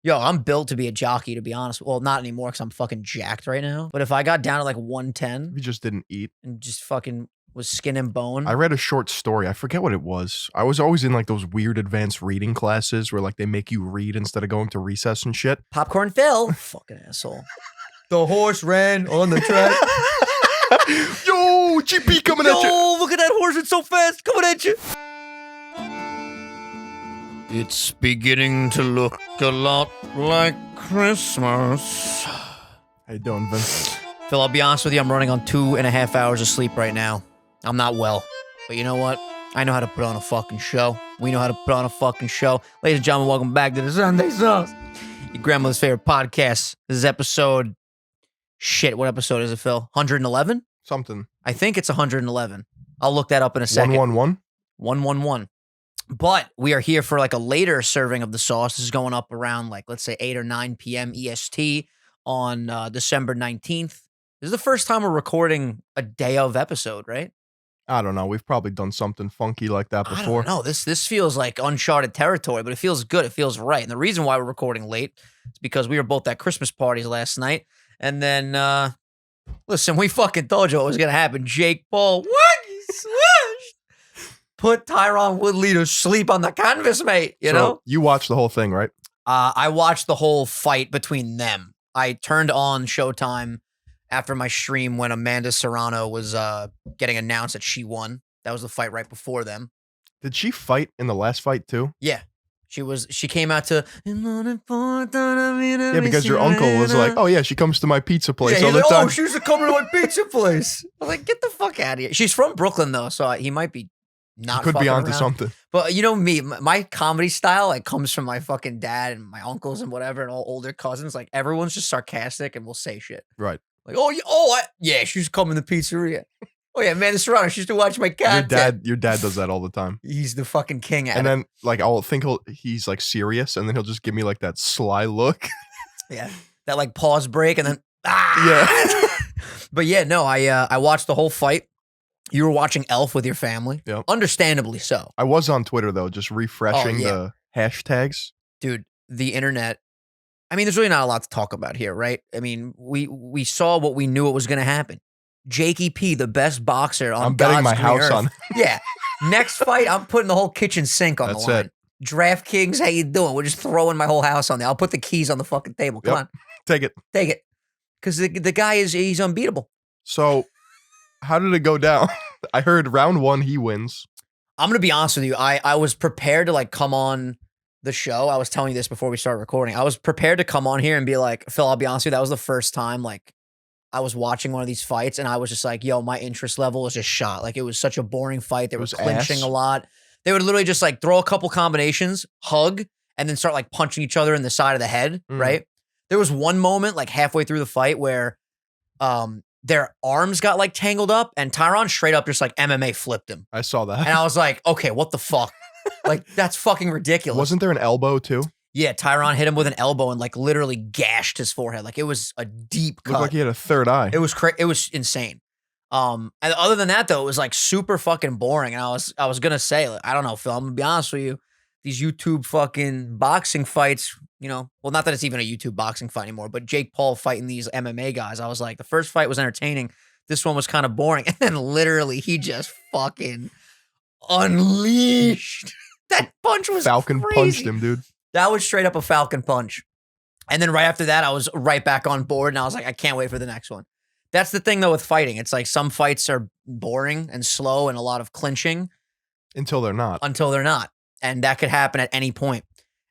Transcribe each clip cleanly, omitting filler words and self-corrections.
Yo, I'm built to be a jockey, to be honest. Well, not anymore because I'm fucking jacked right now. But if I got down to like 110 You just didn't eat. and just fucking was skin and bone. I read a short story. I forget what it was. I was always in like those weird advanced reading classes where like they make you read instead of going to recess and shit. Popcorn Phil. Fucking asshole. The horse ran on the track. Yo, GP coming at you. Yo, look at that horse. It's so fast. Coming at you. It's beginning to look a lot like Christmas. How you doing, Vince? Phil, I'll be honest with you. I'm running on 2.5 hours of sleep right now. I'm not well. But you know what? I know how to put on a fucking show. We know how to put on a fucking show. Ladies and gentlemen, welcome back to the Sunday Sauce. Your grandmother's favorite podcast. This is episode... Shit, what episode is it, Phil? 111? Something. I think it's 111. I'll look that up in a second. 111? 111. But we are here for like a later serving of the sauce. This is going up around like, let's say 8 or 9 p.m. EST on December 19th. This is the first time we're recording a day of episode, right? I don't know. We've probably done something funky like that before. I don't know. This feels like uncharted territory, but it feels good. It feels right. And the reason why we're recording late is because we were both at Christmas parties last night. And then, listen, we fucking told you what was going to happen. Jake Paul, WOCKY SHLUSHED, put Tyron Woodley to sleep on the canvas, mate. You know? You watched the whole thing, right? I watched the whole fight between them. I turned on Showtime after my stream when Amanda Serrano was getting announced that she won. That was the fight right before them. Did she fight in the last fight too? Yeah. She came out to... Yeah, because your uncle was like, oh yeah, she comes to my pizza place all the like, time. oh, she used to come to my pizza place. I was like, get the fuck out of here. She's from Brooklyn though, so he might be not Could be fucking onto around. something. But you know me, my comedy style like comes from my fucking dad and my uncles and whatever and all older cousins. Like everyone's just sarcastic and will say shit. Right. Like, yeah, she used to come in the pizzeria. Oh yeah, man, Serrano, she used to watch my content. Your dad does that all the time. He's the fucking king at it. And then like I'll think he's like serious, and then he'll just give me like that sly look. Yeah, that like pause break, and then yeah. But yeah, no, I watched the whole fight. You were watching Elf with your family, Yep. Understandably so. I was on Twitter though, just refreshing the hashtags. Dude, the internet. I mean, there's really not a lot to talk about here, right? I mean, we saw what we knew what was going to happen. Jakey P, the best boxer on I'm betting God's my house earth. on. Yeah. Next fight, I'm putting the whole kitchen sink on That's the line. it. DraftKings, how you doing? We're just throwing my whole house on there. I'll put the keys on the fucking table. Come on. Take it. Take it. Because the guy he's unbeatable. So, how did it go down? I heard round 1 he wins. I'm going to be honest with you. I was prepared to like come on the show. I was telling you this before we started recording. I was prepared to come on here and be like, Phil, I'll be honest with you. That was the first time like I was watching one of these fights and I was just like, yo, my interest level was just shot. Like it was such a boring fight. They were clinching a lot. They would literally just like throw a couple combinations, hug, and then start like punching each other in the side of the head, right? There was one moment like halfway through the fight where their arms got like tangled up and Tyron straight up just like MMA flipped him. I saw that. And I was like, okay, what the fuck? Like that's fucking ridiculous. Wasn't there an elbow too? Yeah, Tyron hit him with an elbow and like literally gashed his forehead. Like it was a deep cut. Looked like he had a third eye. It was insane. And other than that though, it was like super fucking boring. And I was gonna say, like, I don't know, Phil, I'm gonna be honest with you. These YouTube fucking boxing fights, you know, well, not that it's even a YouTube boxing fight anymore, but Jake Paul fighting these MMA guys. I was like, the first fight was entertaining. This one was kind of boring. And then literally he just fucking unleashed. That punch was Falcon crazy. punched him, dude. That was straight up a Falcon punch. And then right after that, I was right back on board and I was like, I can't wait for the next one. That's the thing though with fighting. It's like some fights are boring and slow and a lot of clinching. Until they're not. And that could happen at any point.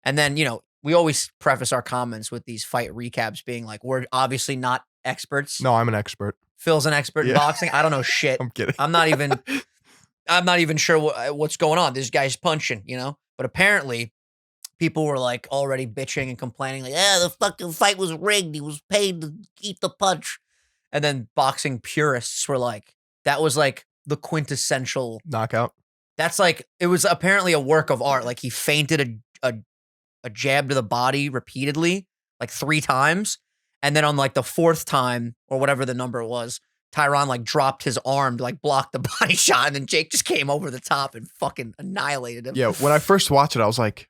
And then, you know, we always preface our comments with these fight recaps being like, we're obviously not experts. No, I'm an expert. Phil's an expert in boxing. I don't know shit. I'm kidding. I'm not even sure what's going on. This guy's punching, you know? But apparently people were like already bitching and complaining like, the fucking fight was rigged. He was paid to eat the punch. And then boxing purists were like, that was like the quintessential knockout. That's like, it was apparently a work of art. Like he feinted a jab to the body repeatedly, like 3 times. And then on like the 4th time or whatever the number was, Tyron like dropped his arm to like block the body shot. And then Jake just came over the top and fucking annihilated him. Yeah. When I first watched it, I was like,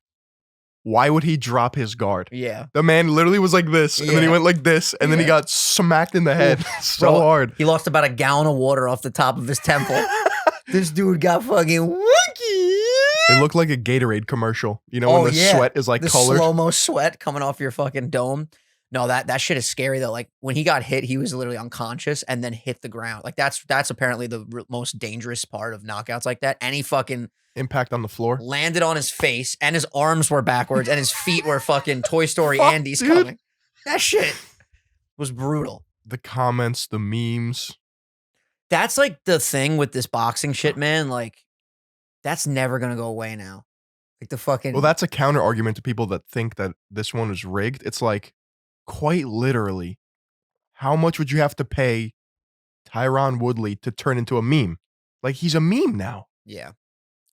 why would he drop his guard? Yeah. The man literally was like this, and then he Yeah. went like this, and then he Yeah. got smacked in the head so Bro, hard. He lost about a gallon of water off the top of his temple. This dude got fucking wookie. It looked like a Gatorade commercial. You know, when the sweat is like the colored. slow-mo sweat coming off your fucking dome. No, that shit is scary though. Like when he got hit, he was literally unconscious and then hit the ground. Like that's apparently the most dangerous part of knockouts like that. And he fucking Impact on the floor. landed on his face and his arms were backwards and his feet were fucking Toy Story Fuck, Andy's dude. coming. That shit was brutal. The comments, the memes. That's like the thing with this boxing shit, man. Like that's never gonna go away now. Like the fucking Well, that's a counter argument to people that think that this one is rigged. It's like, quite literally, how much would you have to pay Tyron Woodley to turn into a meme? Like, he's a meme now. yeah.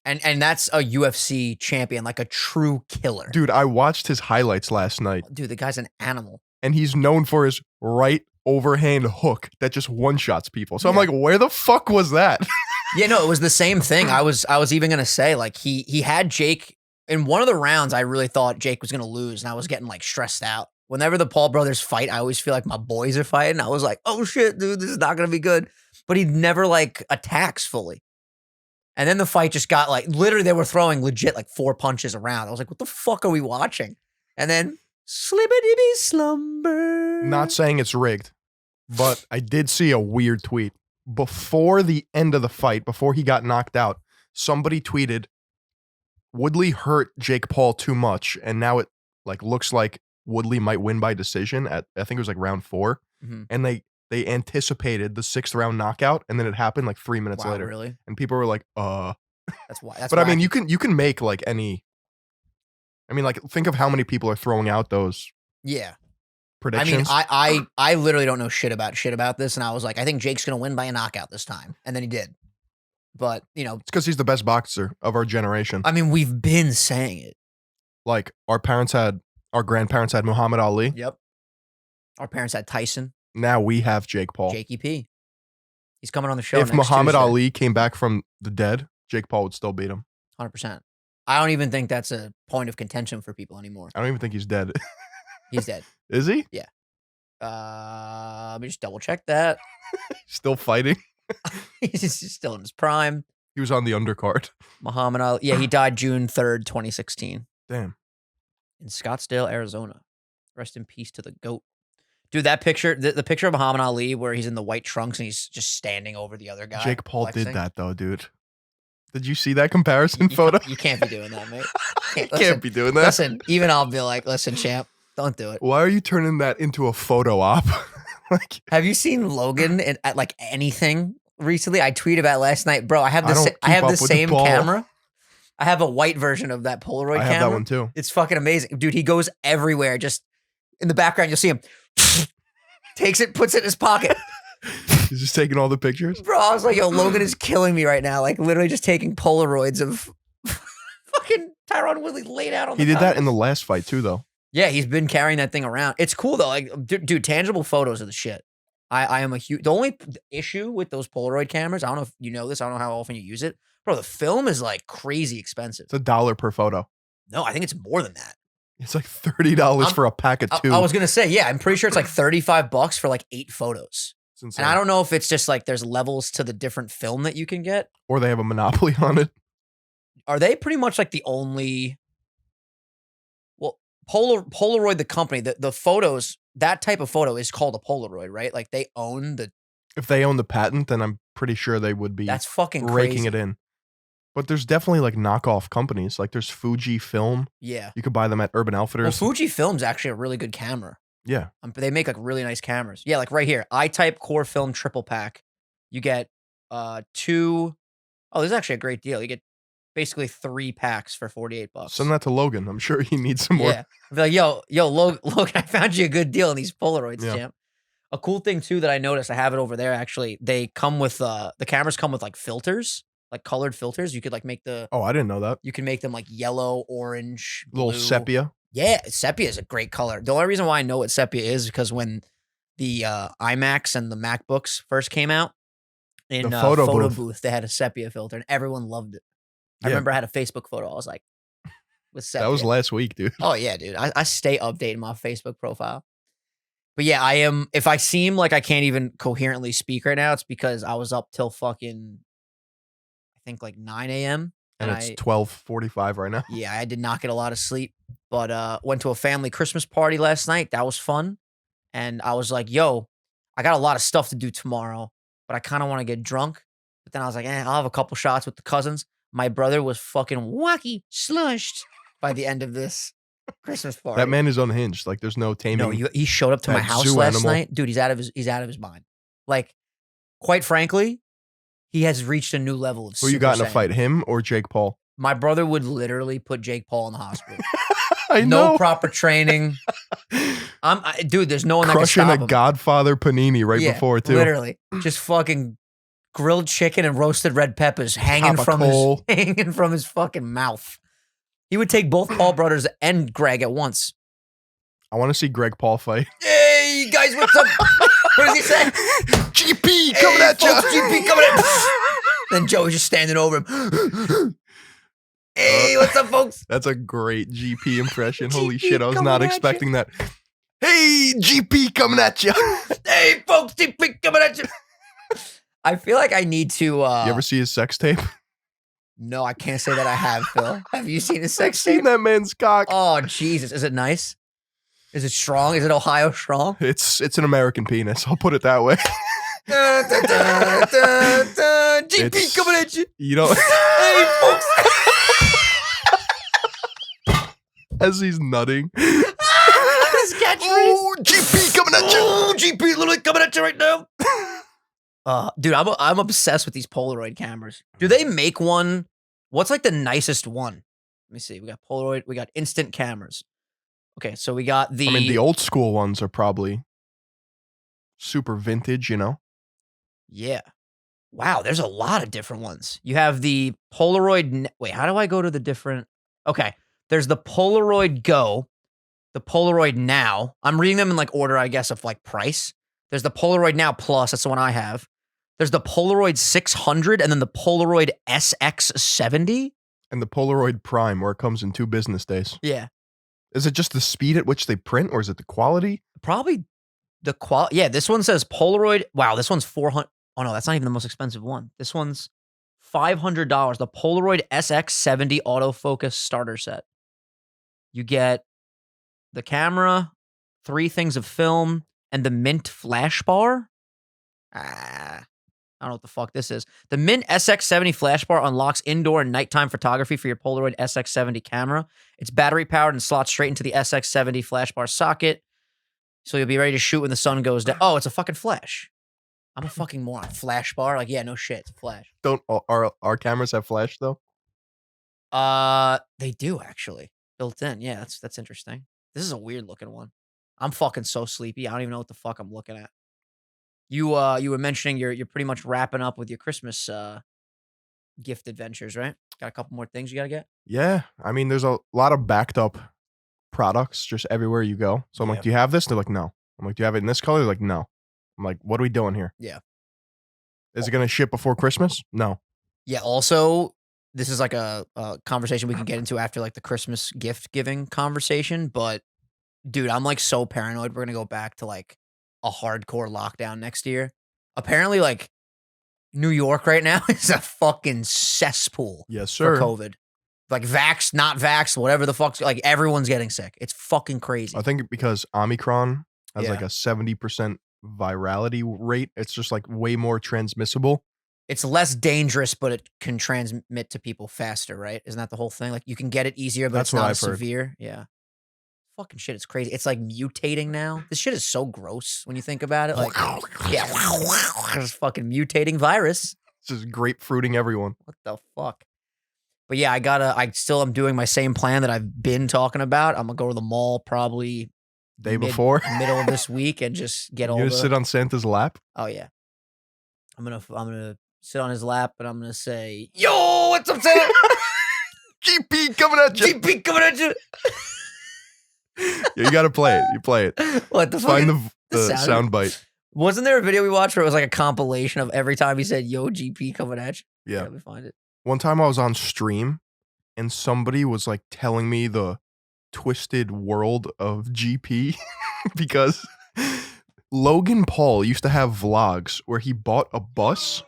And that's a UFC champion, like a true killer. Dude, I watched his highlights last night, Dude, the guy's an animal. and he's known for his right overhand hook that just one-shots people. So I'm Yeah. like, where the fuck was that? Yeah, no, it was the same thing. I was even gonna say, like, he had Jake in one of the rounds. I really thought Jake was gonna lose, and I was getting like stressed out. Whenever the Paul brothers fight, I always feel like my boys are fighting. I was like, oh shit, dude, this is not gonna be good. But he never like attacks fully. And then the fight just got like literally they were throwing legit like 4 punches around. I was like, what the fuck are we watching? And then slippity slumber. Not saying it's rigged, but I did see a weird tweet. Before the end of the fight, before he got knocked out, somebody tweeted, Woodley hurt Jake Paul too much, and now it like looks like Woodley might win by decision at, I think it was like round 4. Mhm. And they anticipated the 6th round knockout, and then it happened like 3 minutes Wow, later. really? And people were like, That's why. That's but I mean, wacky. you can make like any. I mean, like think of how many people are throwing out those Yeah. predictions. I mean, I literally don't know shit about this, and I was like, I think Jake's gonna win by a knockout this time, and then he did. But you know, it's because he's the best boxer of our generation. I mean, we've been saying it. Like our grandparents had Muhammad Ali. Yep. Our parents had Tyson, Now we have Jake Paul. Jakey P. He's coming on the show. If next Muhammad Tuesday. Ali came back from the dead, Jake Paul would still beat him. 100%. I don't even think that's a point of contention for people anymore. I don't even think he's dead. He's dead. Is he? Let me just double check that. Still fighting? He's still in his prime. He was on the undercard. Muhammad Ali. Yeah, he died June 3rd, 2016 Damn. in Scottsdale, Arizona. Rest in peace to the GOAT. Dude, that picture, the picture of Muhammad Ali where he's in the white trunks and he's just standing over the other guy. Jake Paul flexing. did that though, dude. Did you see that comparison photo? You can't be doing that, mate. Can't be doing that. Listen, even I'll be like, listen, champ, don't do it. Why are you turning that into a photo op? Like, Have you seen Logan at like anything recently? I tweeted about last night, bro. I have I don't the keep I have up the with the same ball. camera. I have a white version of that Polaroid I camera. have that one too. It's fucking amazing, dude. He goes everywhere. Just in the background, you'll see him. Takes it, puts it in his pocket. He's just taking all the pictures. Bro, I was like, yo, Logan is killing me right now. Like literally just taking Polaroids of fucking Tyron Woodley laid out on He the did that in the comments. last fight too, though. Yeah, he's been carrying that thing around. It's cool though. Like, dude, tangible photos of the shit. I am a huge. The only issue with those Polaroid cameras, I don't know if you know this. I don't know how often you use it, bro. The film is like crazy expensive. It's $1 per photo. No, I think it's more than that. It's like $30 for a pack of 2. I was gonna say, yeah, I'm pretty sure it's like $35 for like 8 photos. It's insane. And I don't know if it's just like there's levels to the different film that you can get. Or they have a monopoly on it. Are they pretty much like the only? Well, Polaroid, the company, the photos, that type of photo is called a Polaroid, right? Like they own the. If they own the patent, then I'm pretty sure they would be That's fucking raking crazy. it in. But there's definitely like knockoff companies. Like there's Fuji Film. Yeah. You could buy them at Urban Outfitters. Well, Fuji Film's actually a really good camera. Yeah. They make like really nice cameras. Yeah, like right here, I-Type Core Film triple pack. You get 2. Oh, this is actually a great deal. You get basically 3 packs for $48. Send that to Logan. I'm sure he needs some more. Yeah. I'll be like, yo, Logan, I found you a good deal on these Polaroids, Yeah. champ. A cool thing too that I noticed, I have it over there actually. They come with the cameras come with like filters, like colored filters. You could like make Oh, I didn't know that. you can make them like yellow, orange, Little blue. sepia. Yeah, sepia is a great color. The only reason why I know what sepia is because when the iMacs and the MacBooks first came out in The photo photo booth, they had a sepia filter and everyone loved it. I Yeah. remember I had a Facebook photo. I was like, with Seth. That was yeah. last week, dude. Oh yeah, dude. I stay updating my Facebook profile. But yeah, I am. If I seem like I can't even coherently speak right now, it's because I was up till fucking, I think like 9 a.m. And it's 12:45 right now. Yeah, I did not get a lot of sleep, but went to a family Christmas party last night. That was fun. And I was like, yo, I got a lot of stuff to do tomorrow, but I kind of want to get drunk. But then I was like, I'll have a couple shots with the cousins. My brother was fucking WOCKY SHLUSHED by the end of this Christmas party. That man is unhinged. Like there's no taming. No, he showed up to my that house zoo last animal. night. Dude, he's out of his mind. Like, quite frankly, he has reached a new level of Who you got in a Super Saiyan. fight, him or Jake Paul? My brother would literally put Jake Paul in the hospital. I No know. proper training. Dude, there's no one that can Crushing stop a him. Godfather panini right Yeah, before too. Literally, just fucking grilled chicken and roasted red peppers hanging Top of from coal. his fucking mouth. He would take both Paul brothers and Greg at once. I want to see Greg Paul fight. Hey guys, what's up? What does he say? GP coming at you. GP coming at you. Then Joey's just standing over him. Hey, what's up, folks? That's a great GP impression. Holy GP shit, I was coming not at you. expecting that. Hey, GP coming at you. Hey, folks, GP coming at you. I feel like I need to. You ever see his sex tape? No, I can't say that I have, Phil. Have you seen his I've sex seen tape? that man's cock. Oh, Jesus. Is it nice? Is it strong? Is it Ohio strong? It's an American penis. I'll put it that way. GP It's- coming at you. You know, Hey, folks. as he's nutting. His catchphrase. Oh, GP coming at you. Oh, GP literally coming at you right now. Dude, I'm obsessed with these Polaroid cameras. Do they make one? What's like the nicest one? Let me see. We got Polaroid. We got instant cameras. Okay, so we got the. I mean, the old school ones are probably super vintage, you know? Yeah. Wow, there's a lot of different ones. You have the Polaroid. Wait, how do I go to the different? Okay, there's the Polaroid Go, the Polaroid Now. I'm reading them in like order, I guess, of like price. There's the Polaroid Now Plus. That's the one I have. There's the Polaroid 600 and then the Polaroid SX70. And the Polaroid Prime, where it comes in 2 business days. Yeah, Is it just the speed at which they print, or is it the quality? probably the quality. Yeah, this one says Polaroid. Wow, this one's 400. Oh no, that's not even the most expensive one. This one's $500. The Polaroid SX70 autofocus starter set. You get the camera, 3 things of film, and the Mint flash bar. I don't know what the fuck this is. The Mint SX70 flash bar unlocks indoor and nighttime photography for your Polaroid SX70 camera. It's battery powered and slots straight into the SX70 flash bar socket. So you'll be ready to shoot when the sun goes down. Oh, it's a fucking flash. I'm a fucking moron. Flash bar? Like, yeah, no shit. It's a flash. Don't our cameras have flash though? They do actually. Built in. Yeah, that's interesting. This is a weird looking one. I'm fucking so sleepy. I don't even know what the fuck I'm looking at. You were mentioning you're pretty much wrapping up with your Christmas gift adventures, right? Got a couple more things you gotta get? Yeah, I mean, there's a lot of backed up products just everywhere you go. So I'm Yeah. like, do you have this? They're like, no. I'm like, do you have it in this color? They're like, no. I'm like, what are we doing here? Yeah. Is it gonna ship before Christmas? No. Yeah, also, this is like a conversation we can get into after like the Christmas gift giving conversation, but dude, I'm like so paranoid we're gonna go back to like a hardcore lockdown next year. Apparently, like New York right now is a fucking cesspool Yes, for sir. COVID. Like vaxxed, not vaxxed, whatever the fuck's like everyone's getting sick. It's fucking crazy. I think because Omicron has Yeah. like a 70% virality rate, it's just like way more transmissible. It's less dangerous, but it can transmit to people faster, right? Isn't that the whole thing? Like you can get it easier, but That's it's what not I've as heard. severe. Yeah. Fucking shit, it's crazy. It's like mutating now. This shit is so gross when you think about it. Like, yeah, there's fucking mutating virus. It's just grapefruiting everyone. What the fuck? But yeah, I'm doing my same plan that I've been talking about. I'm gonna go to the mall probably Day before, middle of this week and just get all you're the. gonna sit on Santa's lap. Oh yeah, I'm gonna sit on his lap and I'm gonna say, "Yo, what's up, Santa? GP coming at you. GP coming at you." Yeah, you gotta play it. You play it. What the fuck? Find the the sound bite. Wasn't there a video we watched where it was like a compilation of every time he said, "Yo, GP coming at you"? Yeah. Let me find it. One time I was on stream and somebody was like telling me the twisted world of GP because Logan Paul used to have vlogs where he bought a bus.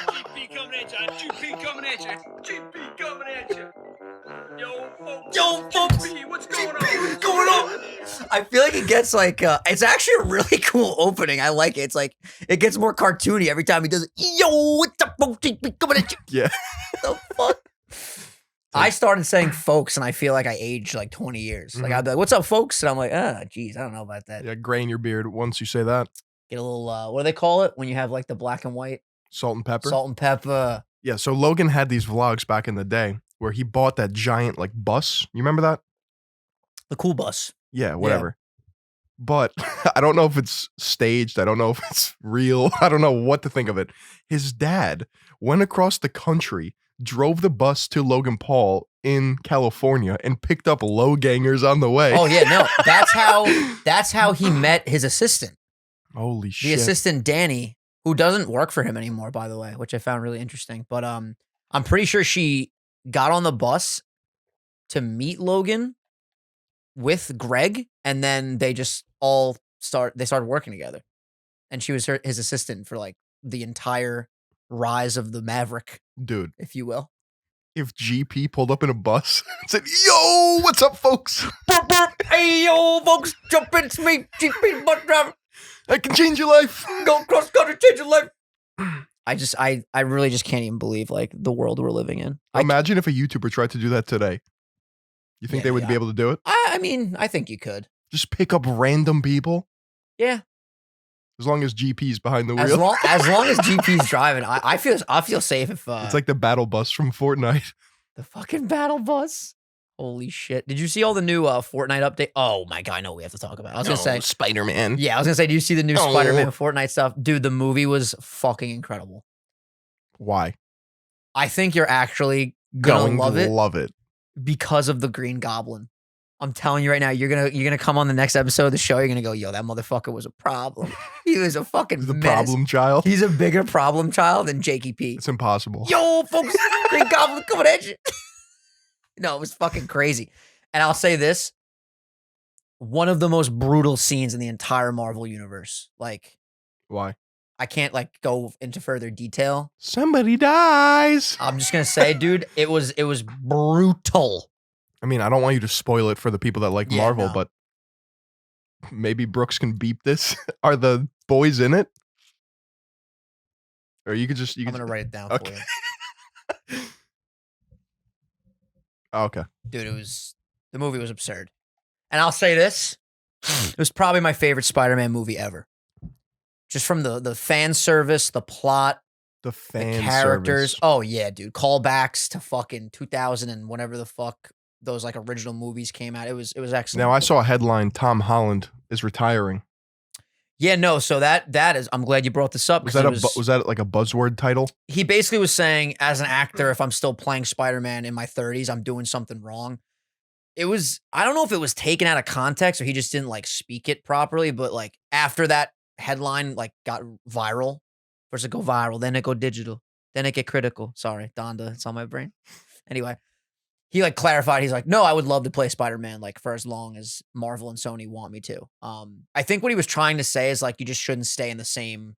GP coming at you. GP coming at you. GP coming at you. Yo, folks, GP, what's going on? what's going on? I feel like it gets like it's actually a really cool opening. I like it. It's like it gets more cartoony every time he does it. Yo, what's up, folks? GP coming at you. Yeah. What the fuck? I started saying folks, and I feel like I aged like 20 years. Like I'd be like, "What's up, folks?" And I'm like, geez, I don't know about that. Yeah, gray in your beard once you say that. Get a little what do they call it when you have like the black and white? Salt and pepper. Salt and pepper. Yeah, so Logan had these vlogs back in the day where he bought that giant like bus. You remember that? The cool bus. Yeah, whatever. But I don't know if it's staged. I don't know if it's real. I don't know what to think of it. His dad went across the country, drove the bus to Logan Paul in California, and picked up low gangers on the way. Oh yeah, no. That's how he met his assistant. Holy The shit. assistant Danny, who doesn't work for him anymore, by the way, which I found really interesting. But I'm pretty sure she got on the bus to meet Logan with Greg, and then they just all started working together. And she was his assistant for like the entire rise of the Maverick, Dude, if you will. if GP pulled up in a bus and said, "Yo, what's up, folks? Hey yo, folks, jump in, it's me, GP bus driver. I can change your life." Go cross country, change your life. I really just can't even believe like the world we're living in. Imagine if a YouTuber tried to do that today. You think Yeah, they would be able to do it? I mean, I think you could. Just pick up random people? Yeah. As long as GP's behind the As wheel. long as GP's driving, I feel safe if It's like the battle bus from Fortnite. the fucking battle bus. Holy shit. Did you see all the new Fortnite update? Oh my god, I know what we have to talk about. I was gonna say Spider-Man. yeah, I was gonna say, do you see the new No. Spider-Man Fortnite stuff? Dude, the movie was fucking incredible. Why? I think you're actually gonna love it Love it. because of the Green Goblin. I'm telling you right now, you're gonna come on the next episode of the show. You're gonna go, yo, that motherfucker was a problem. He was a fucking The menace. problem child. He's a bigger problem child than Jakey P. It's impossible. Yo, folks, Green Goblin coming at you. No, it was fucking crazy. And I'll say this: one of the most brutal scenes in the entire Marvel universe. Like, Why? I can't like go into further detail. Somebody dies. I'm just gonna say, dude, it was brutal. I mean, I don't want you to spoil it for the people that like Yeah, Marvel, no. but maybe Brooks can beep this. Are the boys in it? Or you could just I'm gonna write it down Okay. for you. Okay. Dude, the movie was absurd. And I'll say this: it was probably my favorite Spider-Man movie ever. Just from the fan service, the plot, The the fan characters. service. Oh yeah, dude. Callbacks to fucking 2000 and whatever the fuck those like original movies came out. It was excellent. Now I saw a headline: Tom Holland is retiring. Yeah, no. So that is. I'm glad you brought this up. Was 'cause that was that like a buzzword title? he basically was saying, as an actor, if I'm still playing Spider-Man in my 30s, I'm doing something wrong. It was, I don't know if it was taken out of context or he just didn't like speak it properly, but like after that headline like got viral, first it go viral, then it go digital, then it get critical. Sorry, Donda, it's on my brain. Anyway, he like clarified, he's like, no, I would love to play Spider-Man like for as long as Marvel and Sony want me to. I think what he was trying to say is like, you just shouldn't stay in the same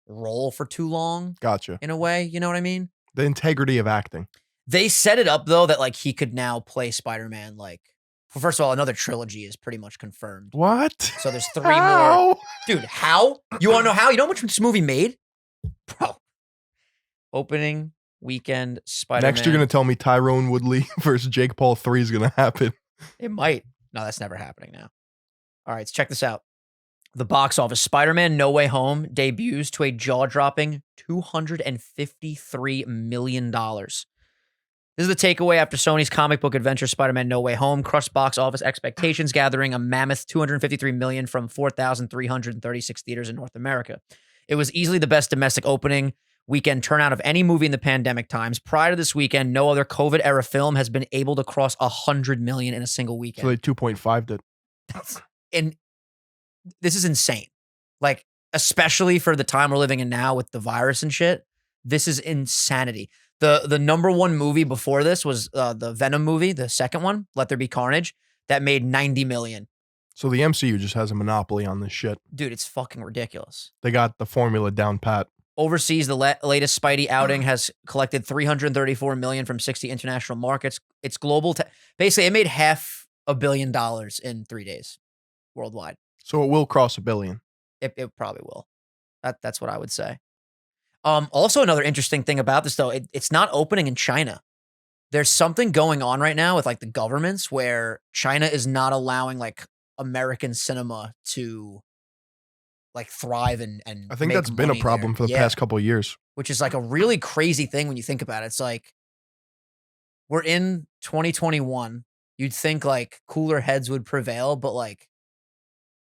role for too long Gotcha. in a way. You know what I mean? The integrity of acting. They set it up though that like he could now play Spider-Man. Like, well, first of all, another trilogy is pretty much confirmed. What? So there's 3 more. How? Dude, how? You want to know how? You know how much this movie made? Bro. Opening weekend Spider-Man. Next, you're gonna tell me Tyron Woodley versus Jake Paul 3 is gonna happen. It might. No, that's never happening now. All right, let's check this out. The box office. Spider-Man No Way Home debuts to a jaw-dropping $253 million. This is the takeaway after Sony's comic book adventure Spider-Man No Way Home crushed box office expectations, gathering a mammoth $253 million from 4,336 theaters in North America. It was easily the best domestic opening weekend turnout of any movie in the pandemic times. Prior to this weekend, no other COVID-era film has been able to cross 100 million in a single weekend. So they 2.5 did. And this is insane. Like, especially for the time we're living in now with the virus and shit, this is insanity. The number one movie before this was the Venom movie, the second one, Let There Be Carnage, that made 90 million. So the MCU just has a monopoly on this shit. Dude, it's fucking ridiculous. They got the formula down pat. Overseas, the latest Spidey outing has collected 334 million from 60 international markets. It's global. Basically, it made $500 million in 3 days worldwide. So it will cross $1 billion. It probably will. That's what I would say. Also, another interesting thing about this, though, it's not opening in China. There's something going on right now with like the governments where China is not allowing like American cinema to like thrive and I think make that's been a money problem there. for the past couple of years. Which is like a really crazy thing when you think about it. It's like we're in 2021. You'd think like cooler heads would prevail, but like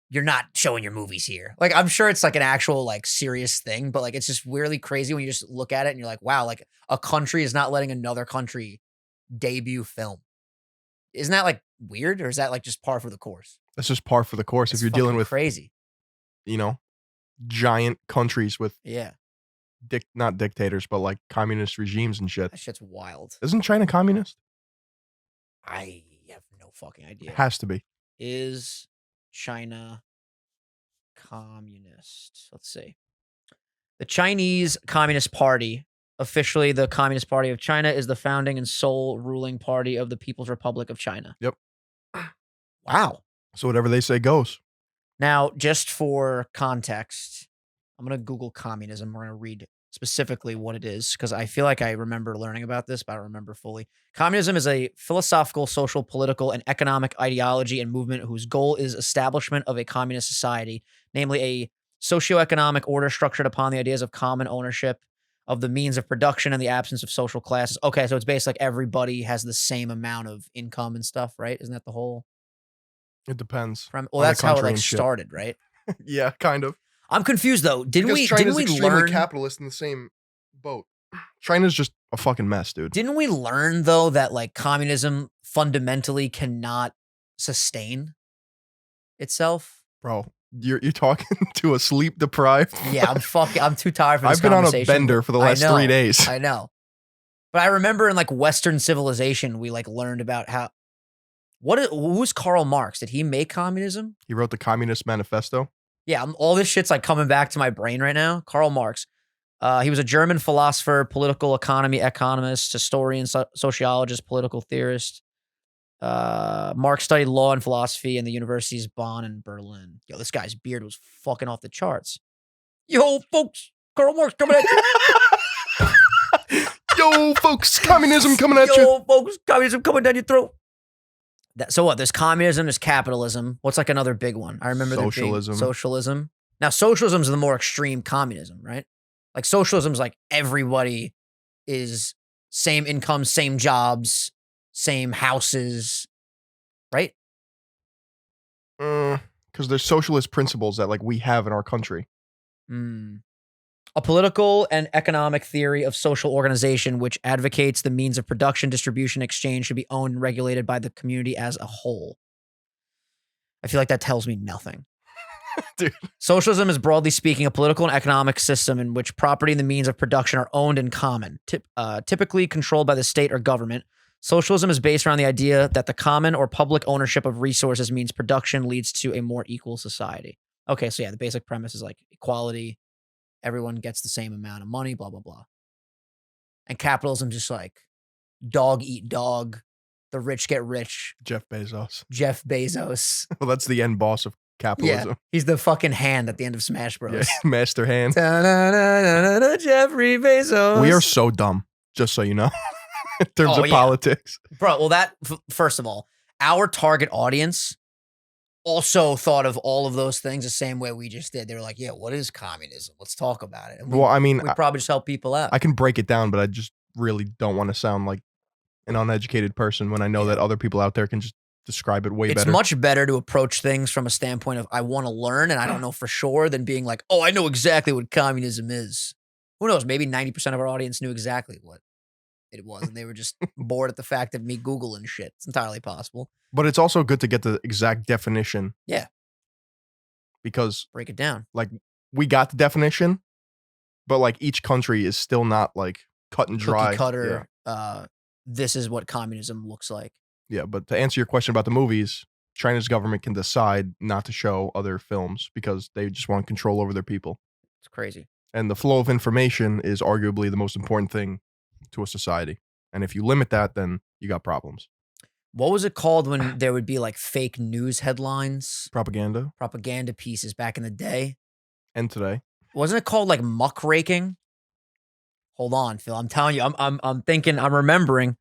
you're not showing your movies here. Like I'm sure it's like an actual like serious thing, but like it's just weirdly crazy when you just look at it and you're like, wow, like a country is not letting another country debut film. Isn't that like weird, or is that like just par for the course? That's just par for the course. It's if you're dealing fucking with, crazy, you know, giant countries with yeah, not dictators, but like communist regimes and shit. that shit's wild. Isn't China communist? I have no fucking idea. It has to be. Is China communist? Let's see. The Chinese Communist Party, officially the Communist Party of China, is the founding and sole ruling party of the People's Republic of China. Yep. Wow. So whatever they say goes. Now, just for context, I'm going to Google communism. We're going to read specifically what it is because I feel like I remember learning about this, but I don't remember fully. Communism is a philosophical, social, political, and economic ideology and movement whose goal is establishment of a communist society, namely a socioeconomic order structured upon the ideas of common ownership of the means of production and the absence of social classes. Okay, so it's basically like everybody has the same amount of income and stuff, right? Isn't that the whole? It depends. Well, on the that's how it country like and shit. started, right? Yeah, kind of. I'm confused though. Didn't we extremely learn? capitalist in the same boat. China's just a fucking mess, dude. Didn't we learn though that like communism fundamentally cannot sustain itself? Bro, you're talking to a sleep deprived. Yeah, I'm too tired for this I've been on a conversation. bender for the last 3 days. I know. But I remember in like Western civilization, we like learned about how who's Karl Marx? Did he make communism? He wrote the Communist Manifesto. Yeah, all this shit's like coming back to my brain right now. Karl Marx. He was a German philosopher, political economy economist, historian, sociologist, political theorist. Marx studied law and philosophy in the universities Bonn and Berlin. Yo, this guy's beard was fucking off the charts. Yo, folks, Karl Marx coming at you. Yo, folks, communism coming at you. Yo, folks, communism coming down your throat. So what? There's communism, there's capitalism. What's like another big one? I remember Socialism. Socialism. Now, socialism is the more extreme communism, right? Like socialism is like everybody is same income, same jobs, same houses, right? Because there's socialist principles that like we have in our country. A political and economic theory of social organization which advocates the means of production, distribution, exchange should be owned and regulated by the community as a whole. I feel like that tells me nothing. Dude. Socialism is, broadly speaking, a political and economic system in which property and the means of production are owned in common, typically controlled by the state or government. Socialism is based around the idea that the common or public ownership of resources means production leads to a more equal society. Okay, so yeah, the basic premise is like equality. Everyone gets the same amount of money, blah, blah, blah. And capitalism just like dog eat dog. The rich get rich. Jeff Bezos. Well, that's the end boss of capitalism. Yeah, he's the fucking hand at the end of Smash Bros. Yeah, master hand. Jeffrey Bezos. We are so dumb, just so you know, in terms of politics. Bro, well, that, first of all, our target audience also thought of all of those things the same way we just did. They were like, yeah, what is communism? Let's talk about it. And we probably just help people out. I can break it down, but I just really don't want to sound like an uneducated person when I know that other people out there can just describe it way better. It's much better to approach things from a standpoint of I want to learn and I don't know for sure than being like, oh, I know exactly what communism is. Who knows? Maybe 90% of our audience knew exactly what it was and they were just bored at the fact of me Googling shit. It's entirely possible. But it's also good to get the exact definition. Yeah. Because break it down. Like we got the definition, but like each country is still not like cut and dry. cookie cutter. This is what communism looks like. Yeah, but to answer your question about the movies, China's government can decide not to show other films because they just want control over their people. It's crazy. And the flow of information is arguably the most important thing to a society. And if you limit that, then you got problems. What was it called when there would be like fake news headlines? Propaganda. Propaganda pieces back in the day. And today. Wasn't it called like muckraking? Hold on, Phil. I'm telling you, I'm thinking, I'm remembering.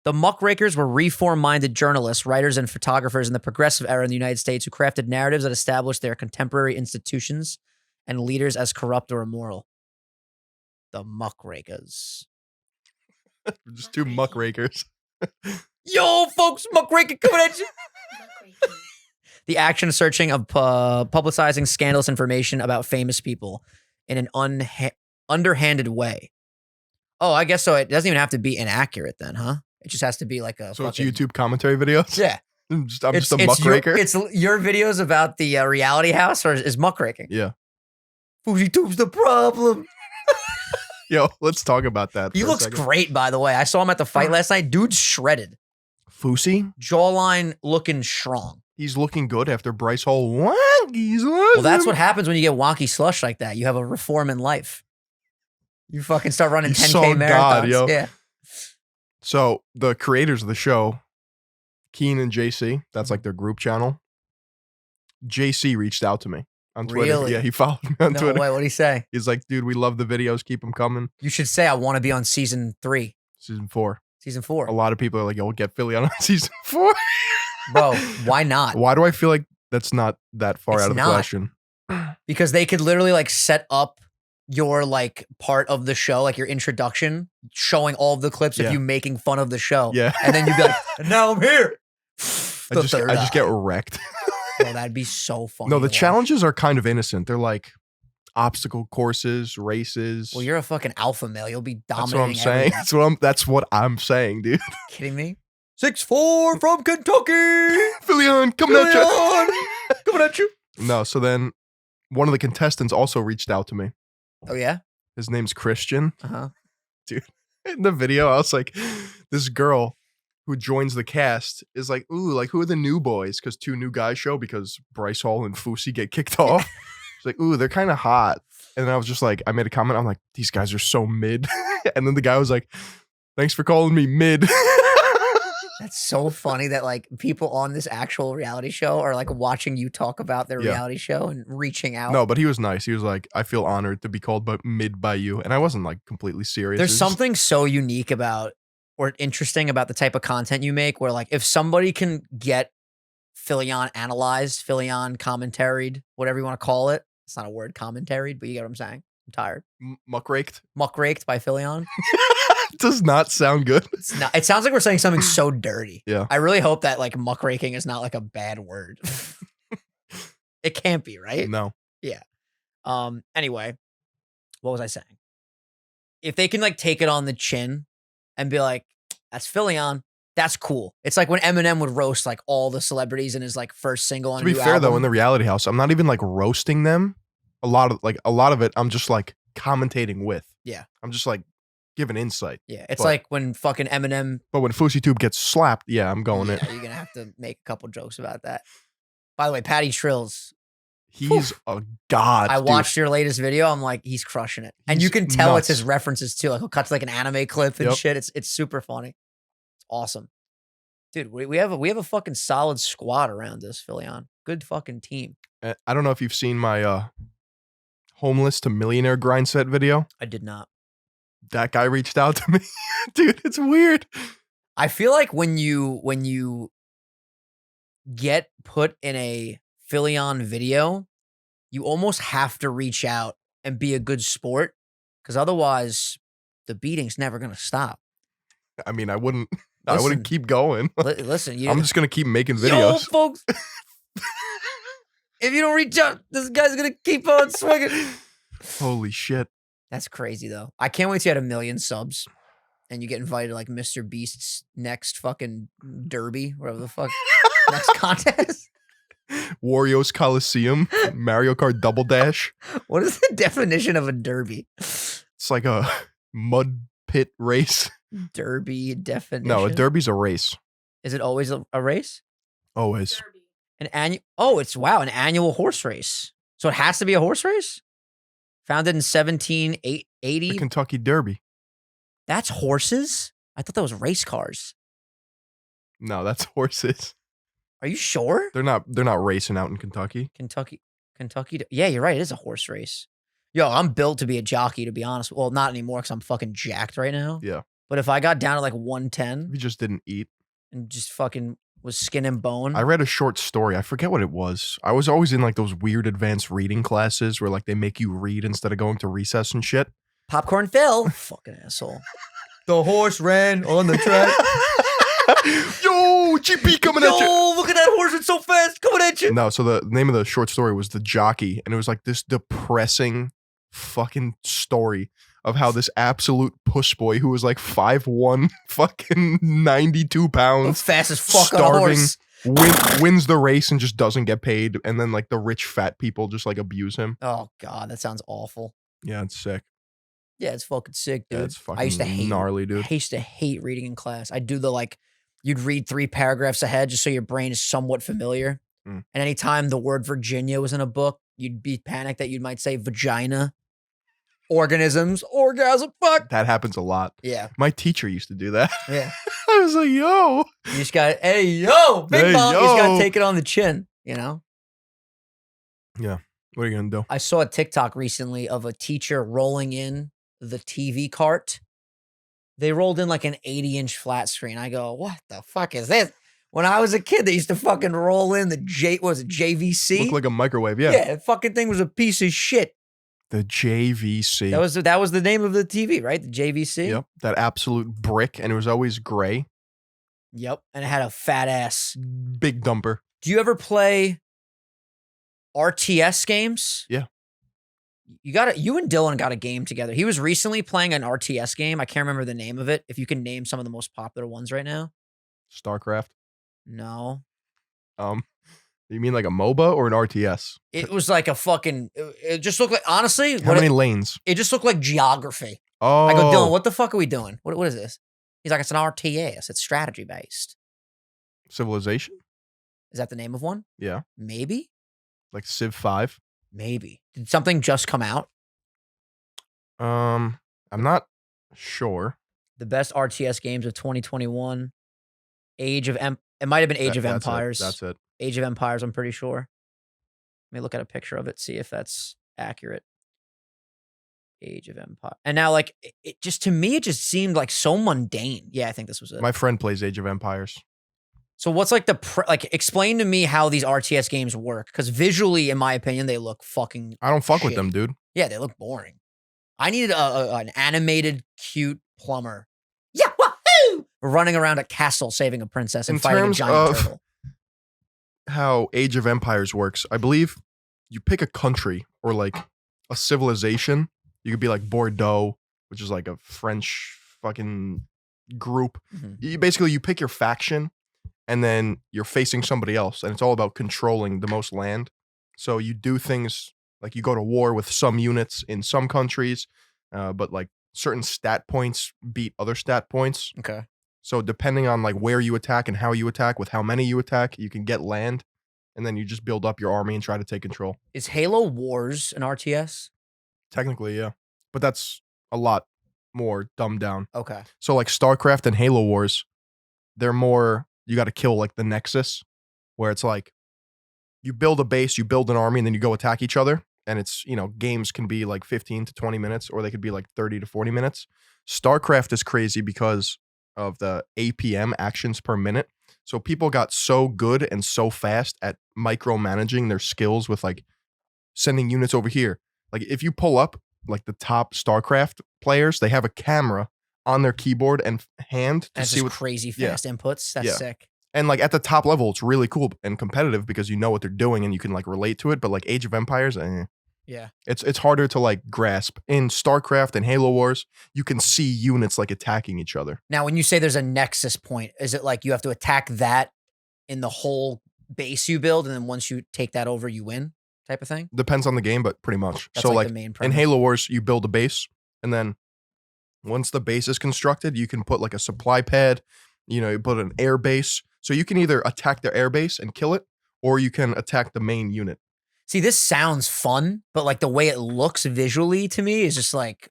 The muckrakers were reform-minded journalists, writers, and photographers in the progressive era in the United States who crafted narratives that established their contemporary institutions and leaders as corrupt or immoral. The muckrakers. Just two muckrakers. Yo, folks, muckraking coming at you. The action searching of publicizing scandalous information about famous people in an underhanded way. Oh, I guess so. It doesn't even have to be inaccurate then, huh? It just has to be like a So fucking... it's YouTube commentary videos? Yeah. I'm just a muckraker? It's your videos about the reality house or is muckraking? Yeah. FouseyTube's the problem. Yo, let's talk about that. He looks great, by the way. I saw him at the fight last night. Dude's shredded. Fousey? Jawline looking strong. He's looking good after Bryce Hall. Well, that's what happens when you get wonky slush like that. You have a reform in life. You fucking start running 10K marathons. God, yo. Yeah. So the creators of the show, Keen and JC, that's like their group channel. JC reached out to me on Twitter. Really? Yeah, he followed me on No Twitter. way. What'd he say? He's like, dude, we love the videos. Keep them coming. You should say I want to be on season 3. Season 4. Season 4. A lot of people are like, yo, we'll get Philly on season 4. Bro, why not? Why do I feel like that's not that far It's out of the not. question? Because they could literally like set up your like part of the show, like your introduction, showing all of the clips Yeah. of you making fun of the show. Yeah. And then you'd be like, and now I'm here. I just get wrecked. Bro, that'd be so funny. No, the to watch. challenges are kind of innocent. They're like obstacle courses, races. Well, you're a fucking alpha male. You'll be That's dominating. what I'm saying. everything. That's what I'm saying, dude. Kidding me? 6'4" from Kentucky. Philly coming at you. Coming at you. No, so then one of the contestants also reached out to me. Oh, yeah? His name's Christian. Uh-huh. In the video, I was like, this girl who joins the cast is like, ooh, like who are the new boys? Because 2 new guys show because Bryce Hall and Fousey get kicked off. She's like, ooh, they're kind of hot. And then I was just like, I made a comment. I'm like, these guys are so mid. And then the guy was like, thanks for calling me mid. That's so funny that like people on this actual reality show are like watching you talk about their Yeah. reality show and reaching out. No, but he was nice. He was like, I feel honored to be called mid by you. And I wasn't like completely serious. There's It was just- something so unique about or interesting about the type of content you make where like if somebody can get Philyon analyzed, Philyon commentaried, whatever you want to call it. It's not a word, commentaried, but you get what I'm saying. I'm tired. muckraked. Muckraked by Philyon. Does not sound good. It's not, it sounds like we're saying something so dirty. Yeah. I really hope that like muckraking is not like a bad word. It can't be, right? No. Anyway, what was I saying? If they can like take it on the chin and be like, that's Philyon, that's cool. It's like when Eminem would roast like all the celebrities in his like first single on To be a new fair album. though, in the reality house, I'm not even like roasting them. A lot of it, I'm just like commentating with. Yeah. I'm just like giving insight. Yeah, it's But- like when fucking Eminem. But when FouseyTube gets slapped, yeah, I'm going it. Yeah, you're gonna have to make a couple jokes about that. By the way, Patty Trills. He's a god. I dude. watched your latest video. I'm like, he's crushing it, and you He's can tell it's nuts. his references too. Like he'll cut to like an anime clip and Yep. shit. It's super funny. It's awesome, dude. We have a fucking solid squad around us, Philyon. Good fucking team. I don't know if you've seen my homeless to millionaire grind set video. I did not. That guy reached out to me. Dude, it's weird. I feel like when you get put in a Philyon video, you almost have to reach out and be a good sport, because otherwise the beating's never gonna stop. I mean, I wouldn't Listen. keep going. Listen, you I'm just gonna keep making Yo, videos. folks. If you don't reach out, this guy's gonna keep on swinging. Holy shit. That's crazy though. I can't wait to get 1 million subs and you get invited to like Mr. Beast's next fucking derby, whatever the fuck next contest. Wario's Coliseum, Mario Kart Double Dash. What is the definition of a derby? It's like a mud pit race. Derby definition. No, a derby's a race. Is it always a race? Always. An annual. Oh, it's an annual horse race. So it has to be a horse race. Founded in 1780. The Kentucky Derby. That's horses. I thought that was race cars. No, that's horses. Are you sure? They're not racing out in Kentucky. Kentucky. Yeah, you're right. It is a horse race. Yo, I'm built to be a jockey, to be honest. Well, not anymore because I'm fucking jacked right now. Yeah. But if I got down to like 110 You just didn't eat. and just fucking was skin and bone. I read a short story. I forget what it was. I was always in like those weird advanced reading classes where like they make you read instead of going to recess and shit. Popcorn Phil. Fucking asshole. The horse ran on the track. Yo, GP coming at you. Yo, look at that horse. It's so fast. Coming at you. No, so the name of the short story was The Jockey, and it was like this depressing fucking story of how this absolute push boy who was like 5'1", fucking 92 pounds, Fast as fuck on a starving, horse. wins the race and just doesn't get paid, and then like the rich fat people just like abuse him. Oh, God. That sounds awful. Yeah, it's sick. Yeah, it's fucking sick, dude. Yeah, it's fucking I used to hate gnarly, dude. I used to hate reading in class. I'd do the like, you'd read 3 paragraphs ahead just so your brain is somewhat familiar. Mm. And anytime the word Virginia was in a book, you'd be panicked that you might say vagina, organisms, orgasm, fuck. That happens a lot. Yeah, My teacher used to do that. yeah. I was like, yo. You just got, hey, yo, big Hey, ball. You just got yo. to take it on the chin, you know? What are you going to do? I saw a TikTok recently of a teacher rolling in the TV cart. They rolled in like an 80-inch flat screen. I go, what the fuck is this? When I was a kid, they used to fucking roll in the JVC? Look like a microwave, yeah. Yeah, the fucking thing was a piece of shit. The JVC. That was the name of the TV, right? The JVC? Yep. That absolute brick, and it was always gray. Yep. And it had a fat ass. Big dumper. Do you ever play RTS games? Yeah. You and Dylan got a game together. He was recently playing an RTS game. I can't remember the name of it. If you can name some of the most popular ones right now. StarCraft. No. You mean like a MOBA or an RTS? It was like a fucking, it just looked like, honestly, How many lanes? it just looked like geography. Oh. I go, Dylan, what the fuck are we doing? What is this? He's like, it's an RTS. It's strategy based. Civilization? Is that the name of one? Yeah. Maybe. Like Civ 5? Maybe. Did something just come out? I'm not sure. The best RTS games of 2021. It might have been Age of That's it. Empires. That's it. Age of Empires, I'm pretty sure. Let me look at a picture of it, see if that's accurate. Age of Empire. And now, like, it just, to me, it just seemed like so mundane. Yeah, I think this was it. My friend plays Age of Empires. So what's like explain to me how these RTS games work? Because visually, in my opinion, they look fucking I don't fuck with shit. them, dude. Yeah, they look boring. I needed an animated, cute plumber. Yeah, wahoo! Running around a castle saving a princess and In fighting a terms giant of- turtle. How Age of Empires works, I believe you pick a country or like a civilization. You could be like Bordeaux, which is like a French fucking group. Mhm. You pick your faction, and then you're facing somebody else, and it's all about controlling the most land. So you do things like you go to war with some units in some countries, but like certain stat points beat other stat points. Okay. So depending on like where you attack and how you attack, with how many you attack, you can get land, and then you just build up your army and try to take control. Is Halo Wars an RTS? Technically, yeah, but that's a lot more dumbed down. Okay. So like StarCraft and Halo Wars, they're more, you got to kill like the Nexus, where it's like you build a base, you build an army, and then you go attack each other. And it's, games can be like 15 to 20 minutes, or they could be like 30 to 40 minutes. StarCraft is crazy because of the APM, actions per minute. So people got so good and so fast at micromanaging their skills with like sending units over here. Like if you pull up like the top StarCraft players, they have a camera on their keyboard and hand to That's see just what. crazy yeah. fast inputs. That's Yeah. sick. And like at the top level, it's really cool and competitive because you know what they're doing and you can like relate to it. But like Age of Empires, Yeah. it's harder to like grasp. In StarCraft and Halo Wars, you can see units like attacking each other. Now, when you say there's a nexus point, is it like you have to attack that in the whole base you build, and then once you take that over, you win, type of thing? Depends on the game, but pretty much. That's so like like the main in premise. Halo Wars, you build a base, and then Once the base is constructed, you can put like a supply pad, you put an air base. So you can either attack their air base and kill it, or you can attack the main unit. See, this sounds fun, but like the way it looks visually to me is just like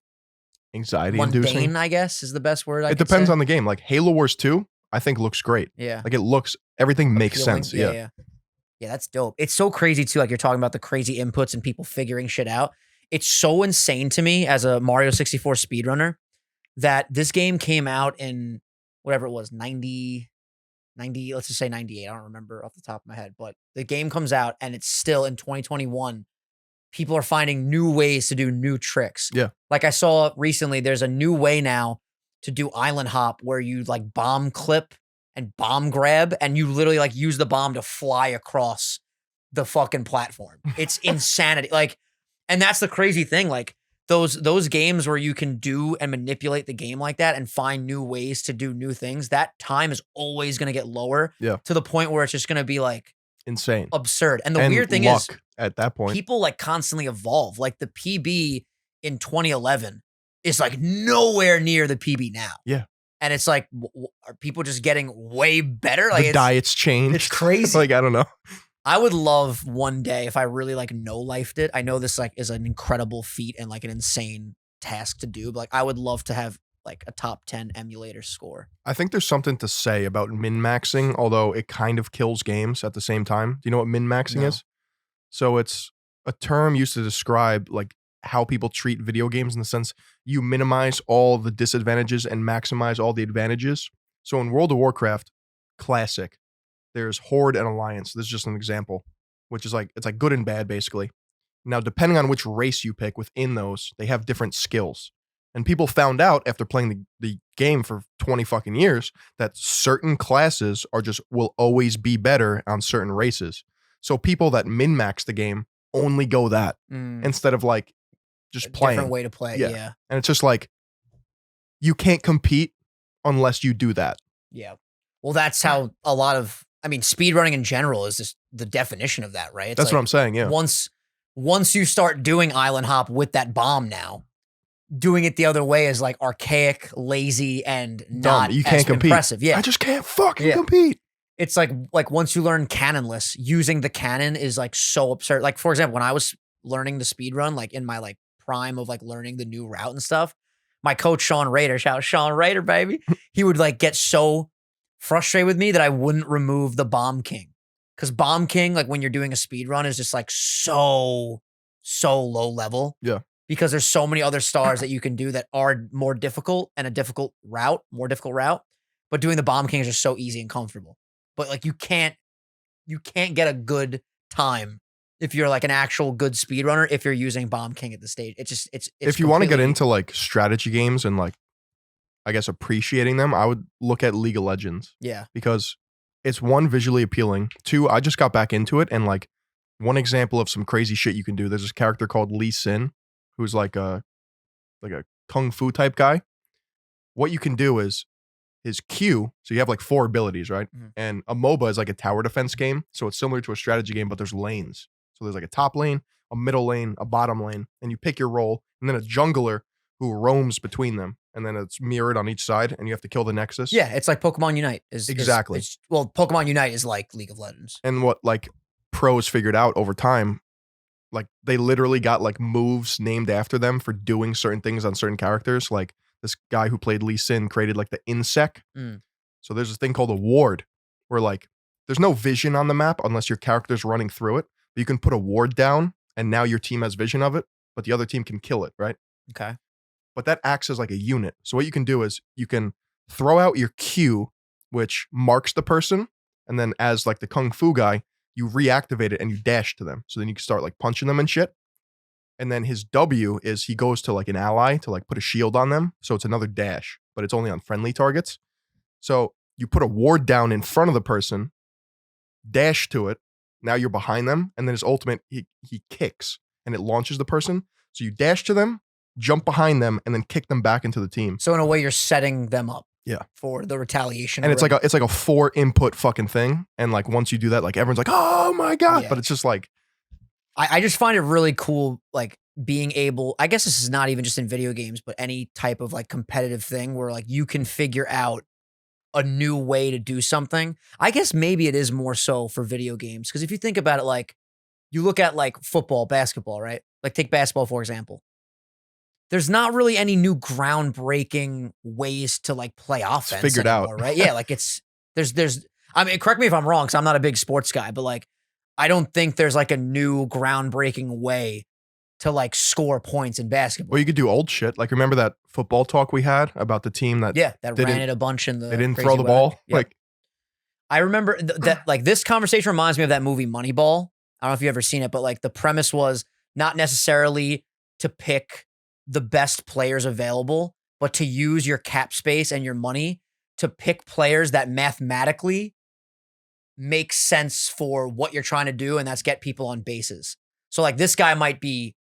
Anxiety mundane, inducing. I guess is the best word. It depends on the game. Like Halo Wars 2, I think looks great. Yeah. Like everything makes Appealing. sense. Yeah, that's dope. It's so crazy too. Like you're talking about the crazy inputs and people figuring shit out. It's so insane to me as a Mario 64 speedrunner that this game came out in whatever it was, 90, let's just say 98. I don't remember off the top of my head, but the game comes out and it's still in 2021. People are finding new ways to do new tricks. Yeah. Like I saw recently, there's a new way now to do island hop where you like bomb clip and bomb grab and you literally like use the bomb to fly across the fucking platform. It's insanity. Like, and that's the crazy thing. Like those games where you can do and manipulate the game like that and find new ways to do new things, that time is always going to get lower to the point where it's just going to be like insane, absurd. And the weird thing is at that point, people like constantly evolve. Like the PB in 2011 is like nowhere near the PB now. Yeah. And it's like, are people just getting way better? Like the diets change. It's crazy. Like, I don't know. I would love one day if I really like no-lifed it. I know this like is an incredible feat and like an insane task to do, but like I would love to have like a top 10 emulator score. I think there's something to say about min-maxing, although it kind of kills games at the same time. Do you know what min-maxing is? So it's a term used to describe like how people treat video games in the sense you minimize all the disadvantages and maximize all the advantages. So in World of Warcraft, classic, there's Horde and Alliance. This is just an example, which is like, it's like good and bad basically. Now, depending on which race you pick within those, they have different skills. And people found out after playing the game for 20 fucking years that certain classes will always be better on certain races. So people that min-max the game only go that instead of like just playing. Different way to play, yeah. And it's just like, you can't compete unless you do that. Yeah. Well, that's how a lot of, I mean, speedrunning in general is just the definition of that, right? It's that's like what I'm saying, yeah. Once you start doing island hop with that bomb now, doing it the other way is like archaic, lazy, and not you can't compete. Impressive. Yeah. I just can't fucking compete. It's like once you learn cannonless, using the cannon is like so absurd. Like, for example, when I was learning the speedrun, like in my like prime of like learning the new route and stuff, my coach, Sean Rader, shout out Sean Rader, baby. He would like get so frustrated with me that I wouldn't remove the Bomb King. Because Bomb King, like when you're doing a speedrun, is just like so low level. Yeah. Because there's so many other stars that you can do that are more difficult and more difficult route. But doing the Bomb King is just so easy and comfortable. But like you can't get a good time if you're like an actual good speedrunner if you're using Bomb King at the stage. It's if you want to get into like strategy games and like I guess appreciating them, I would look at League of Legends. Yeah. Because it's one, visually appealing. Two, I just got back into it and like one example of some crazy shit you can do. There's this character called Lee Sin, who's like a kung fu type guy. What you can do is his Q, so you have like 4 abilities, right? Mm-hmm. And a MOBA is like a tower defense game. So it's similar to a strategy game, but there's lanes. So there's like a top lane, a middle lane, a bottom lane, and you pick your role, and then a jungler who roams between them. And then it's mirrored on each side, and you have to kill the Nexus. Yeah, it's like Pokemon Unite. Exactly. Well, Pokemon Unite is like League of Legends. And what like pros figured out over time, like they literally got like moves named after them for doing certain things on certain characters. Like this guy who played Lee Sin created like the insect. So there's this thing called a ward where like there's no vision on the map unless your character's running through it. But you can put a ward down and now your team has vision of it, but the other team can kill it, right? Okay. But that acts as like a unit. So what you can do is you can throw out your Q, which marks the person. And then as like the Kung Fu guy, you reactivate it and you dash to them. So then you can start like punching them and shit. And then his W is he goes to like an ally to like put a shield on them. So it's another dash, but it's only on friendly targets. So you put a ward down in front of the person, dash to it. Now you're behind them. And then his ultimate, he kicks and it launches the person. So you dash to them, jump behind them, and then kick them back into the team. So in a way, you're setting them up. Yeah. For the retaliation. And it's like a 4 input fucking thing. And like once you do that, like everyone's like, oh my God. Yeah. But it's just like I just find it really cool, like being able, I guess this is not even just in video games, but any type of like competitive thing where like you can figure out a new way to do something. I guess maybe it is more so for video games. Cause if you think about it, like you look at like football, basketball, right? Like take basketball, for example. There's not really any new groundbreaking ways to like play offense. It's figured anymore, out. right? Yeah. Like I mean, correct me if I'm wrong, cause I'm not a big sports guy, but like, I don't think there's like a new groundbreaking way to like score points in basketball. Well, you could do old shit. Like, remember that football talk we had about the team that that ran it a bunch in the they didn't crazy throw the way? ball? Yep. Like, I remember that like this conversation reminds me of that movie Moneyball. I don't know if you've ever seen it, but like the premise was not necessarily to pick the best players available, but to use your cap space and your money to pick players that mathematically make sense for what you're trying to do, and that's get people on bases. So like this guy might be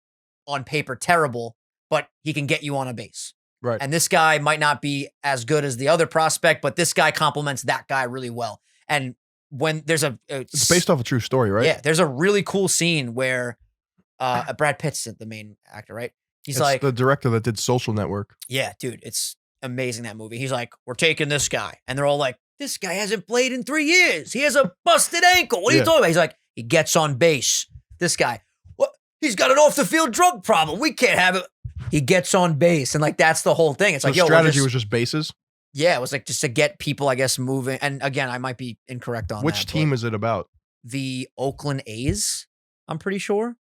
on paper terrible, but he can get you on a base. right. And this guy might not be as good as the other prospect, but this guy complements that guy really well. And when there's It's based off a true story, right? yeah, there's a really cool scene where Brad Pitt's the main actor, right? He's It's like, the director that did Social Network. yeah, dude, it's amazing, that movie. He's like, we're taking this guy. And they're all like, this guy hasn't played in 3 years. He has a busted ankle. What are you Yeah. talking about? He's like, he gets on base. This guy, what? He's got an off the field drug problem. We can't have it. He gets on base. And like, that's the whole thing. It's So like, yo, strategy was just bases. yeah, it was like just to get people, I guess, moving. And again, I might be incorrect on Which that, team but is it about? the Oakland A's, I'm pretty sure.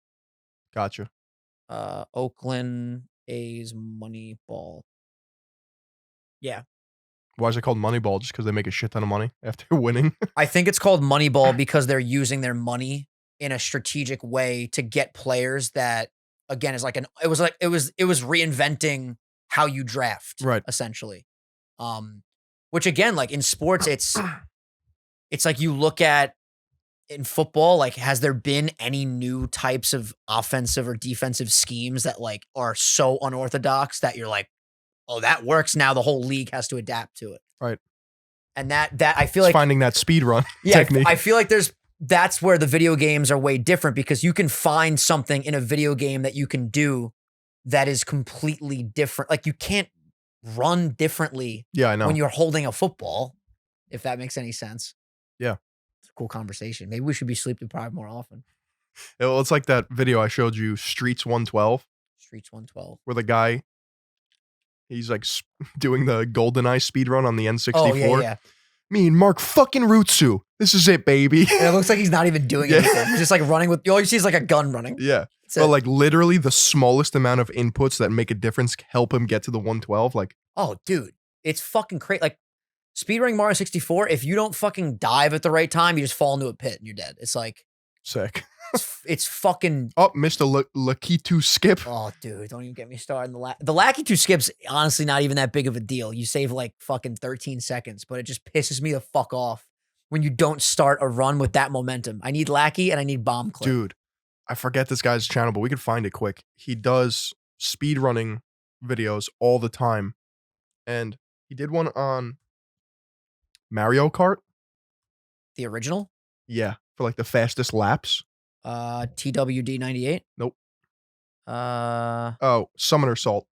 Gotcha. Oakland A's Moneyball. Yeah. Why is it called Moneyball? Just because they make a shit ton of money after winning? I think it's called Moneyball because they're using their money in a strategic way to get players that, again, is like it was reinventing how you draft, Right. essentially. Which again, like in sports, it's like you look at in football, like has there been any new types of offensive or defensive schemes that like are so unorthodox that you're like, oh, that works now, the whole league has to adapt to it. Right. And that I feel It's like finding that speed run yeah, technique. I feel like that's where the video games are way different because you can find something in a video game that you can do that is completely different. Like you can't run differently Yeah, I know. when you're holding a football, if that makes any sense. Yeah. It's a cool conversation. Maybe we should be sleep deprived more often. Well, it's like that video I showed you, Streets 112, Streets 112. where the guy, he's like doing the GoldenEye speed run on the N64. Oh, yeah, yeah. Me and Mark fucking Rutsu. This is it, baby. And it looks like he's not even doing Yeah. anything. He's just like running with, all you see is like a gun running. Yeah. That's But it. like literally the smallest amount of inputs that make a difference help him get to the 112. Like, Oh, dude, it's fucking crazy. Like speedrunning Mario 64, if you don't fucking dive at the right time, you just fall into a pit and you're dead. It's like, sick. it's fucking, Oh, Mr. Lakitu skip. oh, dude, don't even get me started. The Lackey 2 skip's honestly not even that big of a deal. You save like fucking 13 seconds, but it just pisses me the fuck off when you don't start a run with that momentum. I need Lackey and I need Bomb Clip. Dude, I forget this guy's channel, but we could find it quick. He does speed running videos all the time. And he did one on Mario Kart. The original? Yeah, for like the fastest laps. TWD 98? Nope. Oh, Summoner Salt.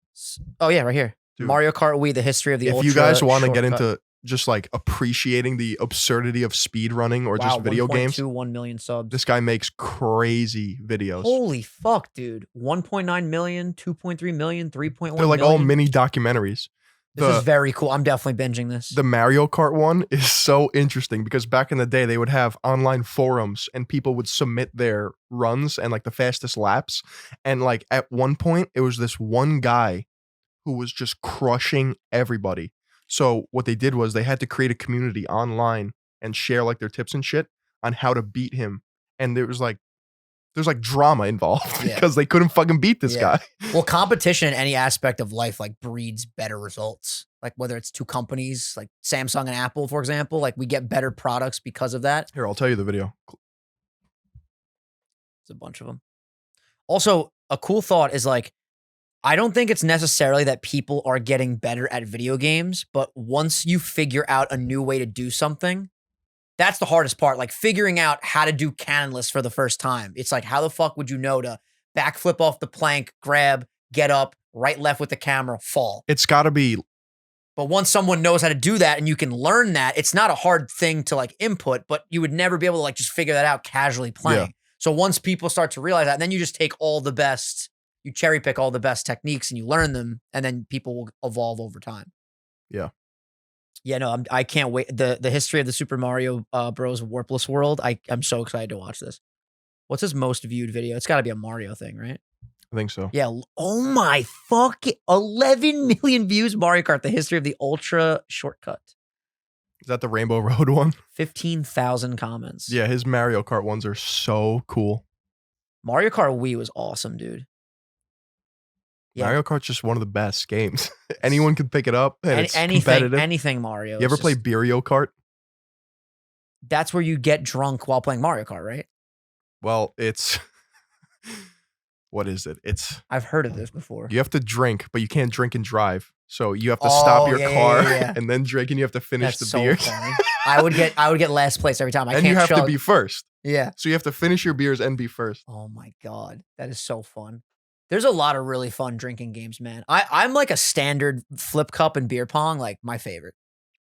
yeah, right here. Dude. Mario Kart Wii, the history of the If ultra you guys want to get shortcut. into just like appreciating the absurdity of speed running or Wow, just video games, 1.21 million subs. this guy makes crazy videos. Holy fuck, dude. 1.9 million, 2.3 million, 3.1 They're like all million. mini documentaries. This is very cool. I'm definitely binging this. The Mario Kart one is so interesting because back in the day, they would have online forums and people would submit their runs and like the fastest laps. And like at one point, it was this one guy who was just crushing everybody. So what they did was they had to create a community online and share like their tips and shit on how to beat him. And there's like drama involved Yeah. because they couldn't fucking beat this Yeah. guy. Well, competition in any aspect of life like breeds better results. Like whether it's two companies like Samsung and Apple, for example, like we get better products because of that. Here, I'll tell you the video. There's a bunch of them. Also, a cool thought is like, I don't think it's necessarily that people are getting better at video games, but once you figure out a new way to do something, that's the hardest part. Like figuring out how to do cannonless for the first time. It's like, how the fuck would you know to backflip off the plank, grab, get up, right, left with the camera, fall. It's got to be. But once someone knows how to do that and you can learn that, it's not a hard thing to like input, but you would never be able to like just figure that out casually playing. Yeah. So once people start to realize that, then you just take all the best, you cherry pick all the best techniques and you learn them, and then people will evolve over time. Yeah. Yeah, no, I can't wait. The history of the Super Mario Bros. Warpless world, I'm so excited to watch this. What's his most viewed video? It's got to be a Mario thing, right? I think so. Yeah. Oh my fucking 11 million views. Mario Kart, the history of the ultra shortcut. Is that the Rainbow Road one? 15,000 comments. Yeah, his Mario Kart ones are so cool. Mario Kart Wii was awesome, dude. Yeah. Mario Kart's just one of the best games. Anyone can pick it up, and it's competitive. Anything Mario. You ever play Beerio Kart? That's where you get drunk while playing Mario Kart, right? Well, it's what is it? I've heard of this before. You have to drink, but you can't drink and drive. So you have to stop your car and then drink, and you have to finish the beers. Funny. I would get last place every time. And you have to be first. Yeah. So you have to finish your beers and be first. Oh my God. That is so fun. There's a lot of really fun drinking games, man. I'm like a standard flip cup and beer pong, like my favorite.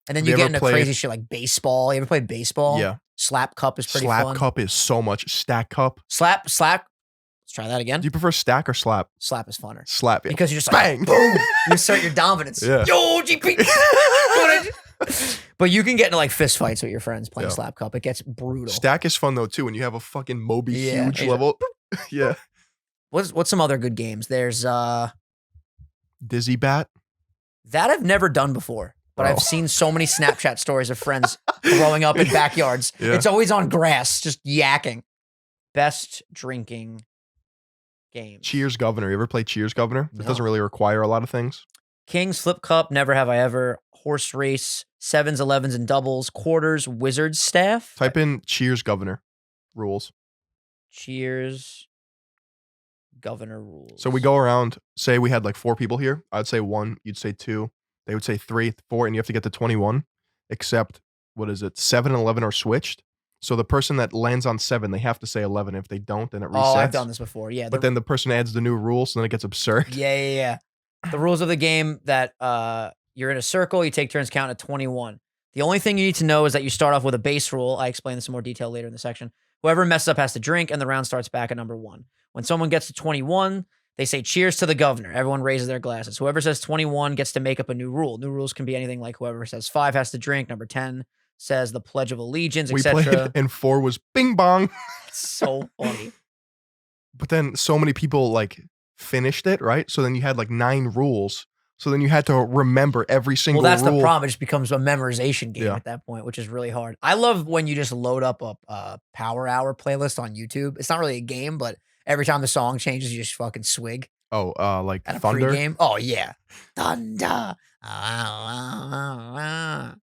And then you get into crazy shit like baseball. You ever play baseball? Yeah. Slap cup is pretty fun. Slap cup is so much. Stack cup. Slap. Let's try that again. Do you prefer stack or slap? Slap is funner. Slap. Because you're just bang. Like, boom. You assert your dominance. Yeah. Yo, GP. But you can get into like fist fights with your friends playing slap cup. It gets brutal. Stack is fun though too when you have a fucking Moby huge level. Yeah. What's some other good games? There's Dizzy Bat. That I've never done before, but I've seen so many Snapchat stories of friends growing up in backyards. Yeah. It's always on grass, just yakking. Best drinking game. Cheers Governor. You ever play Cheers Governor? No. It doesn't really require a lot of things. Kings, Flip Cup, Never Have I Ever, Horse Race, sevens, 11s, and doubles, quarters, Wizard's Staff. Type in Cheers Governor rules. Cheers Governor rules. So we go around, say we had like 4 people here. I'd say 1, you'd say 2, they would say 3, 4, and you have to get to 21, except, 7 and 11 are switched. So the person that lands on 7, they have to say 11. If they don't, then it resets. Oh, I've done this before. Yeah. But then the person adds the new rules, and then it gets absurd. Yeah. The rules of the game that you're in a circle, you take turns counting at 21. The only thing you need to know is that you start off with a base rule. I explain this in more detail later in the section. Whoever messes up has to drink, and the round starts back at number 1. When someone gets to 21, they say cheers to the governor. Everyone raises their glasses. Whoever says 21 gets to make up a new rule. New rules can be anything like whoever says 5 has to drink. Number 10 says the Pledge of Allegiance, etc. We played, and 4 was bing bong. It's so funny. But then so many people like finished it, right? So then you had like 9 rules. So then you had to remember every single rule. Well, that's the problem. It just becomes a memorization game at that point, which is really hard. I love when you just load up a Power Hour playlist on YouTube. It's not really a game, but every time the song changes, you just fucking swig. Oh, like at a Thunder? Pregame. Oh, yeah. Thunder.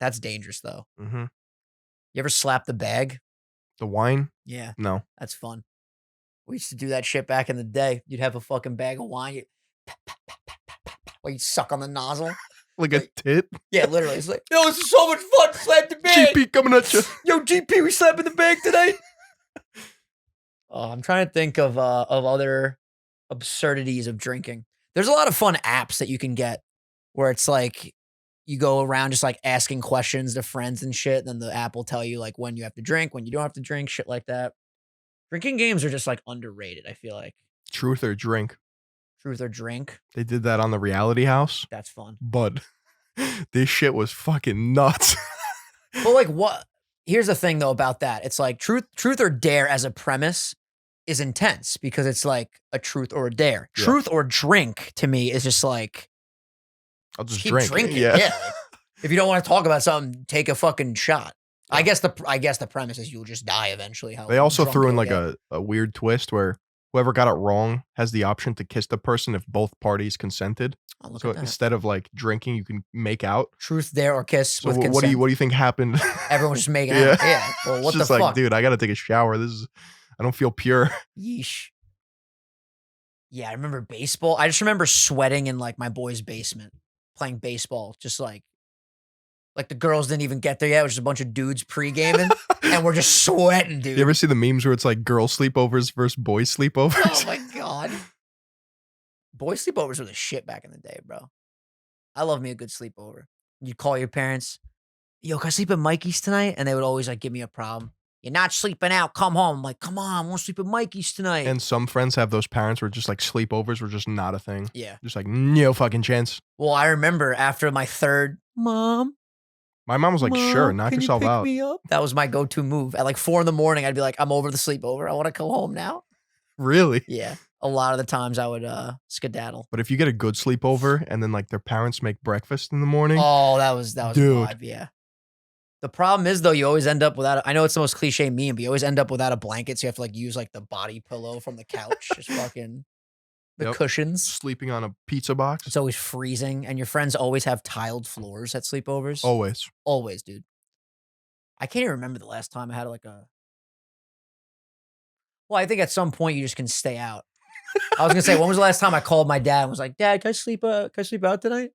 That's dangerous, though. Mm-hmm. You ever slap the bag? The wine? Yeah. No. That's fun. We used to do that shit back in the day. You'd have a fucking bag of wine. While you suck on the nozzle. Like a tit? Yeah, literally. It's like, yo, this is so much fun. Slap the bag. GP coming at you. Yo, GP, we slapping the bag today? I'm trying to think of other absurdities of drinking. There's a lot of fun apps that you can get where it's like you go around just like asking questions to friends and shit. And then the app will tell you like when you have to drink, when you don't have to drink, shit like that. Drinking games are just like underrated, I feel like. Truth or drink. Truth or drink. They did that on the Reality House. That's fun. But this shit was fucking nuts. But like what? Here's the thing though about that. It's like truth or dare as a premise is intense because it's like a truth or a dare. Yeah. Truth or drink to me is just like I'll just keep drink. Drinking. Yeah. Like, if you don't want to talk about something, take a fucking shot. Yeah. I guess the premise is you'll just die eventually. They also threw in like a weird twist where whoever got it wrong has the option to kiss the person if both parties consented. So instead of like drinking, you can make out. Truth, dare, or kiss with consent. What do you think happened? Everyone's just making out. Yeah. Well, what the fuck? Like, dude, I gotta take a shower. I don't feel pure. Yeesh. Yeah, I remember baseball. I just remember sweating in like my boy's basement playing baseball. Just like the girls didn't even get there yet. It was just a bunch of dudes pre-gaming and we're just sweating, dude. You ever see the memes where it's like girl sleepovers versus boy sleepovers? Oh my God. God. Boy sleepovers were the shit back in the day, bro. I love me a good sleepover. You'd call your parents, yo, can I sleep at Mikey's tonight? And they would always like give me a problem. You're not sleeping out. Come home. I'm like, come on, I want to sleep at Mikey's tonight. And some friends have those parents where just like sleepovers were just not a thing. Yeah. Just like, no fucking chance. Well, I remember after my third, Mom. My mom was like, sure, knock can yourself you pick out. me up? That was my go-to move. At like 4 a.m, I'd be like, I'm over the sleepover. I want to go home now. Really? Yeah. A lot of the times I would skedaddle. But if you get a good sleepover and then like their parents make breakfast in the morning. Oh, that was Dude. a vibe, yeah. The problem is though, you always end up without. I know it's the most cliche meme, but you always end up without a blanket, so you have to like use like the body pillow from the couch, just fucking the cushions. Sleeping on a pizza box. It's always freezing, and your friends always have tiled floors at sleepovers. Always, dude. I can't even remember the last time I had like a. Well, I think at some point you just can stay out. I was gonna say, when was the last time I called my dad and was like, Dad, can I sleep out tonight?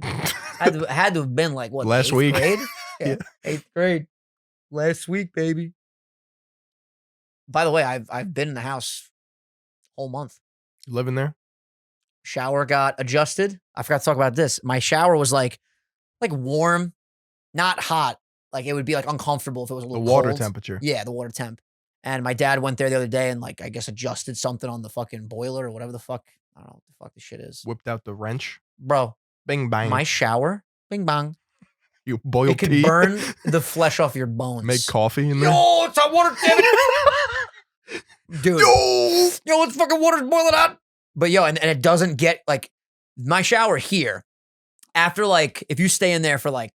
had to have been like what, last 8th week? Grade? Yeah. 8th grade. Last week, baby. By the way, I've been in the house whole month. You living there? Shower got adjusted. I forgot to talk about this. My shower was like warm, not hot. Like it would be like uncomfortable if it was a The little water cold. temperature. Yeah, the water temp. And my dad went there the other day and like I guess adjusted something on the fucking boiler or whatever the fuck. I don't know what the fuck this shit is. Whipped out the wrench. Bro, Bing bang. my shower, bing bong. You boil It could tea. burn the flesh off your bones. Make coffee in there. Yo, it's hot water, damn it. Dude. Yo, it's fucking water's boiling hot. But yo, and it doesn't get like my shower here. After like, if you stay in there for like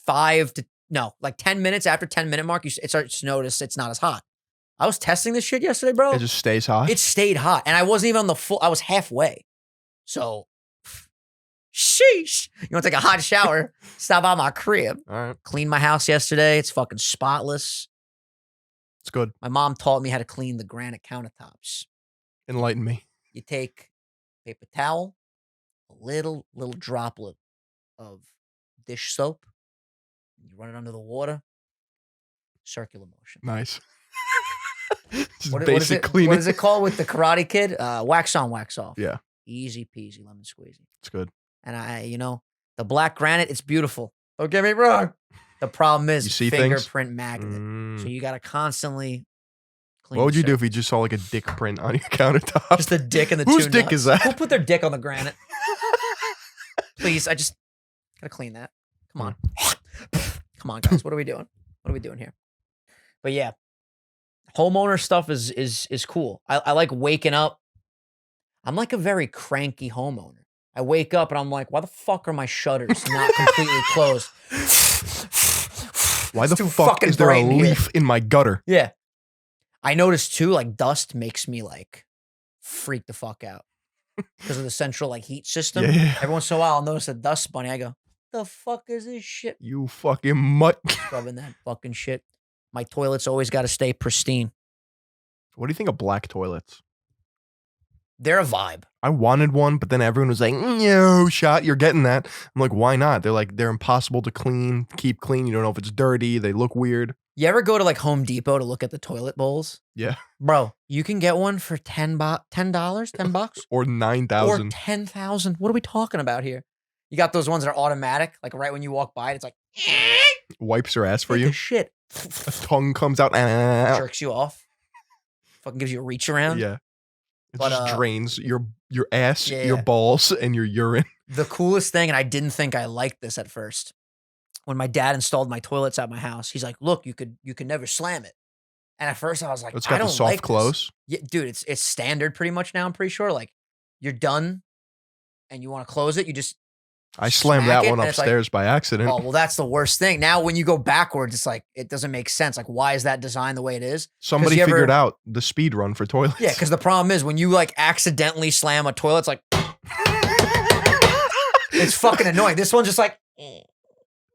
10 minutes after 10-minute mark, it starts to notice it's not as hot. I was testing this shit yesterday, bro. It just stays hot. It stayed hot. And I wasn't even on the full, I was halfway. So, sheesh. You want to take a hot shower? Stop by my crib. All right. Cleaned my house yesterday. It's fucking spotless. It's good. My mom taught me how to clean the granite countertops. Enlighten me. You take paper towel, a little droplet of dish soap, and you run it under the water, circular motion. Nice. Just What basic cleaning. What is it called with the Karate Kid? Wax on, wax off. Yeah. Easy peasy, lemon squeezy. It's good. And the black granite, it's beautiful. Don't get me wrong. The problem is You see fingerprint magnet. So Mm. you got to constantly clean. What would the you do surface. if you just saw like a dick print on your countertop? Just the dick and the Whose two dick nuts. is that? Who put their dick on the granite? Please, I just gotta clean that. Come on. Come on, guys. What are we doing? What are we doing here? But yeah. Homeowner stuff is cool. I like waking up. I'm like a very cranky homeowner. I wake up and I'm like, why the fuck are my shutters not completely closed? Why It's the too fuck fucking is there a bright in here. leaf in my gutter? Yeah. I noticed too, like dust makes me like freak the fuck out because of the central like heat system. Yeah. Every once in a while I'll notice a dust bunny. I go, the fuck is this shit? You fucking mutt. Rubbing that fucking shit. My toilet's always got to stay pristine. What do you think of black toilets? They're a vibe. I wanted one, but then everyone was like, no, shot, you're getting that. I'm like, why not? They're impossible to clean, keep clean. You don't know if it's dirty. They look weird. You ever go to like Home Depot to look at the toilet bowls? Yeah. Bro, you can get one for $10, $10 Or or 9,000. 10,000. What are we talking about here? You got those ones that are automatic, like right when you walk by it, it's like Wipes your ass for take you. the shit. A tongue comes out. Jerks you off. Fucking gives you a reach around. Yeah. It But, just drains your ass, yeah, your yeah. balls, and your urine. The coolest thing, and I didn't think I liked this at first. When my dad installed my toilets at my house, he's like, "Look, you could never slam it." And at first, I was like, It's "I got don't the soft like this." close. Yeah, dude, it's standard pretty much now. I'm pretty sure. Like, you're done, and you want to close it, you just I slammed smack that it, one and it's like, upstairs by accident. oh well, that's the worst thing. Now, when you go backwards, it's like it doesn't make sense. Like, why is that designed the way it is? Somebody you ever- figured out the speed run for toilets. Yeah, because the problem is when you like accidentally slam a toilet, it's like it's fucking annoying. This one's just like.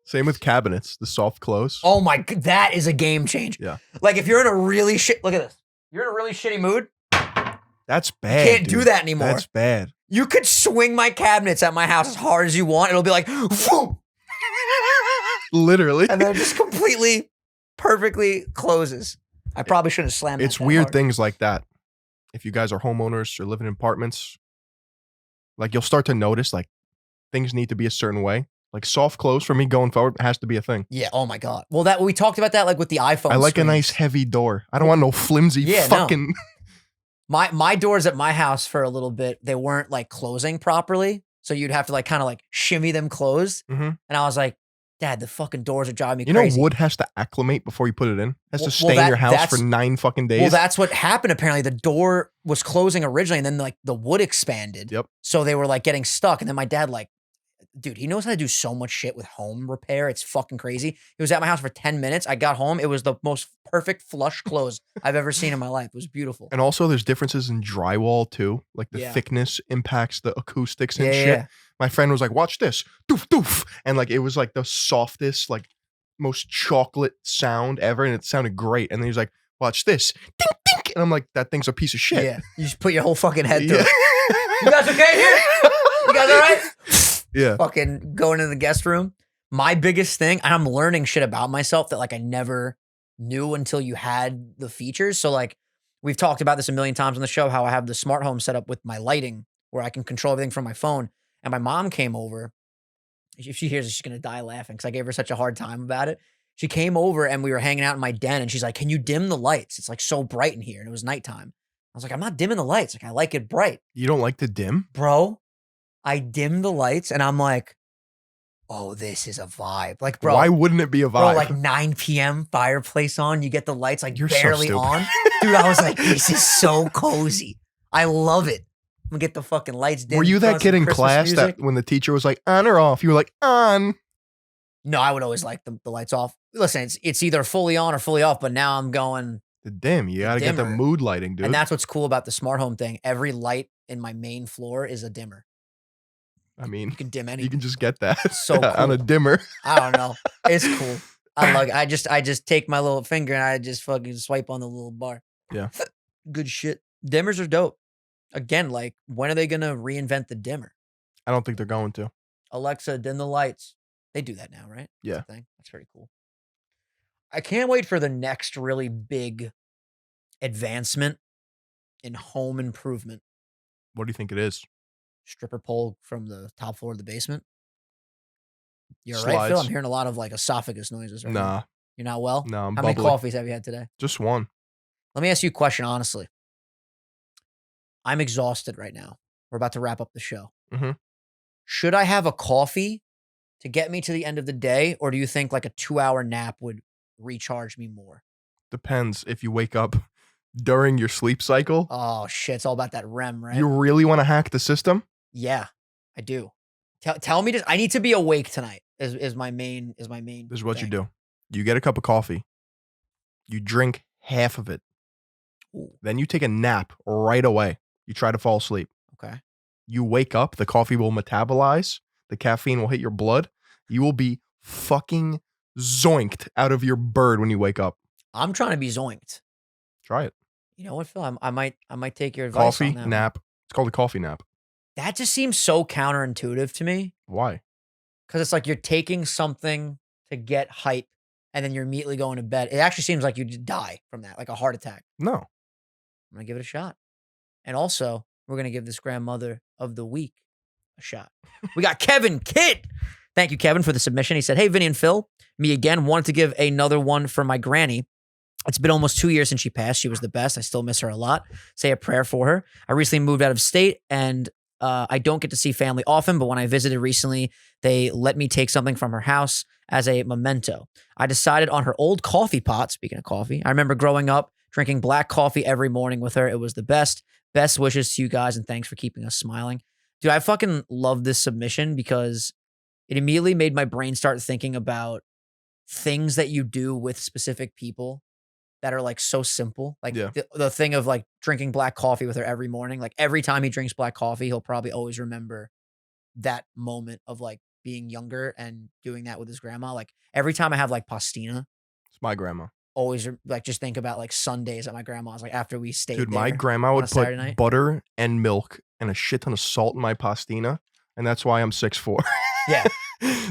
Same with cabinets, the soft close. Oh my, that is a game change. Yeah. Like if you're in a really look at this. You're in a really shitty mood. That's bad. Can't do dude. that anymore. That's bad. You could swing my cabinets at my house as hard as you want. It'll be like, whoom, Literally. and then it just completely, perfectly closes. I probably shouldn't have slammed It's that weird hard. things like that. if you guys are homeowners or living in apartments, like you'll start to notice like things need to be a certain way. Like soft close for me going forward has to be a thing. Yeah. Oh my God. Well, we talked about that like with the iPhone. I like screens. a nice heavy door. I don't want no flimsy fucking. My doors at my house for a little bit, they weren't like closing properly. So you'd have to like kind of like shimmy them closed. Mhm. And I was like, Dad, the fucking doors are driving me You crazy. know, wood has to acclimate before you put it in. It has to Well, stay in your house for 9 fucking days. Well, that's what happened. Apparently, the door was closing originally, and then like the wood expanded. Yep. So they were like getting stuck. And then my dad, like, dude, he knows how to do so much shit with home repair. It's fucking crazy. He was at my house for 10 minutes. I got home. It was the most perfect flush close I've ever seen in my life. It was beautiful. And also, there's differences in drywall too. Like the Yeah. thickness impacts the acoustics and Yeah, shit. yeah. My friend was like, "Watch this, doof doof," and like it was like the softest, like most chocolate sound ever, and it sounded great. And then he was like, "Watch this, dink dink," and I'm like, "That thing's a piece of shit." Yeah. You just put your whole fucking head through Yeah. it. You guys okay here? You guys all right? Yeah. Fucking going into the guest room. My biggest thing, and I'm learning shit about myself that like I never knew until you had the features. So like we've talked about this a million times on the show, how I have the smart home set up with my lighting where I can control everything from my phone. And my mom came over. If she hears it, she's gonna die laughing because I gave her such a hard time about it. She came over and we were hanging out in my den and she's like, "Can you dim the lights? It's like so bright in here." And it was nighttime. I was like, "I'm not dimming the lights. Like I like it bright." You don't like to dim? Bro, I dimmed the lights and I'm like, "Oh, this is a vibe." Like, bro, Why wouldn't it be a vibe? bro, like 9 p.m. fireplace on, you get the lights like You're so barely stupid. on. Dude, I was like, this is so cozy. I love it. I'm gonna get the fucking lights dim. Were you put that on kid some in Christmas class music. that when the teacher was like on or off, you were like on? No, I would always like the lights off. Listen, it's either fully on or fully off, but now I'm going, The dim. You gotta get the dimmer. mood lighting, dude. and that's what's cool about the smart home thing. Every light in my main floor is a dimmer. I mean, You can dim you anything. can just get that So on a cool. dimmer. I don't know. It's cool. I like. I just take my little finger and I just fucking swipe on the little bar. Yeah. Good shit. Dimmers are dope. Again, like when are they gonna reinvent the dimmer? I don't think they're going to. Alexa, dim the lights. They do that now, right? That's Yeah. a thing. That's very cool. I can't wait for the next really big advancement in home improvement. What do you think it is? Stripper pole from the top floor of the basement. You're right, Phil. Slides. I'm hearing a lot of like esophagus noises right now. Nah, You're not well? no, I'm How bubbly. many coffees have you had today? Just one. Let me ask you a question, honestly. I'm exhausted right now. We're about to wrap up the show. Mhm. Should I have a coffee to get me to the end of the day, or do you think like a 2-hour nap would recharge me more? Depends if you wake up during your sleep cycle. Oh shit, it's all about that REM, right? You really want to hack the system? Yeah, I do. Tell me I need to be awake tonight. Is my main This is what you thing. do. You get a cup of coffee. You drink half of it. Ooh, Then you take a nap right away. You try to fall asleep. okay. You wake up, the coffee will metabolize, the caffeine will hit your blood. You will be fucking zoinked out of your bird when you wake up. I'm trying to be zoinked. Try it. You know what, Phil? I might take your advice Coffee, on that one. nap. It's called a coffee nap. That just seems so counterintuitive to me. Why? Because it's like you're taking something to get hype and then you're immediately going to bed. It actually seems like you just die from that, like a heart attack. No. I'm going to give it a shot. And also, we're going to give this grandmother of the week a shot. We got Kevin Kidd. Thank you, Kevin, for the submission. He said, "Hey, Vinny and Phil, me again. Wanted to give another one for my granny. It's been almost 2 years since she passed. She was the best. I still miss her a lot. Say a prayer for her. I recently moved out of state and I don't get to see family often, but when I visited recently, they let me take something from her house as a memento. I decided on her old coffee pot. Speaking of coffee, I remember growing up drinking black coffee every morning with her. It was the best. Best wishes to you guys and thanks for keeping us smiling." Dude, I fucking love this submission because it immediately made my brain start thinking about things that you do with specific people that are like so simple. Like Yeah. the thing of like drinking black coffee with her every morning. Like every time he drinks black coffee, he'll probably always remember that moment of like being younger and doing that with his grandma. Like every time I have like pastina, It's my grandma. always like just think about like Sundays at my grandma's, like after we stayed Dude, there. my grandma on would a put Saturday night. butter and milk and a shit ton of salt in my pastina, and that's why I'm 6'4". Yeah.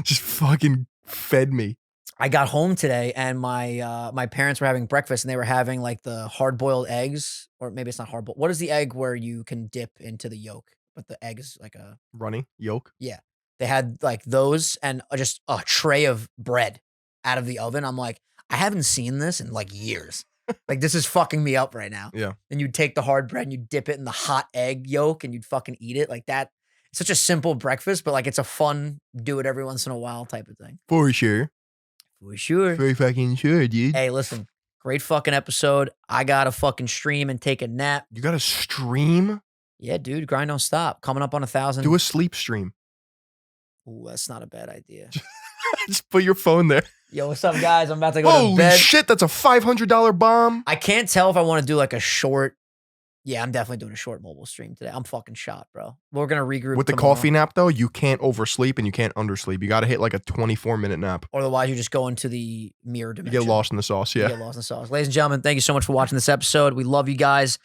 Just fucking fed me. I got home today and my parents were having breakfast and they were having like the hard boiled eggs, or maybe it's not hard boiled. What is the egg where you can dip into the yolk, but the egg is like a Runny yolk. yeah. They had like those and just a tray of bread out of the oven. I'm like, I haven't seen this in like years. Like this is fucking me up right now. Yeah. And you'd take the hard bread and you'd dip it in the hot egg yolk and you'd fucking eat it like that. It's such a simple breakfast, but like it's a fun do it every once in a while type of thing. For sure. For sure. Very fucking sure, dude. Hey, listen, great fucking episode. I gotta fucking stream and take a nap. You got to stream? Yeah, dude, grind don't stop. Coming up on 1,000. Do a sleep stream. Ooh, that's not a bad idea. Just put your phone there. Yo, what's up, guys? I'm about to go to Holy bed. shit, that's a $500 bomb. I can't tell if I want to do like a short. Yeah, I'm definitely doing a short mobile stream today. I'm fucking shot, bro. We're gonna regroup With the tomorrow. coffee nap, though, you can't oversleep and you can't undersleep. You got to hit like a 24-minute nap. Or otherwise, you just go into the mirror You dimension. get lost in the sauce, You yeah. get lost in the sauce. Ladies and gentlemen, thank you so much for watching this episode. We love you guys.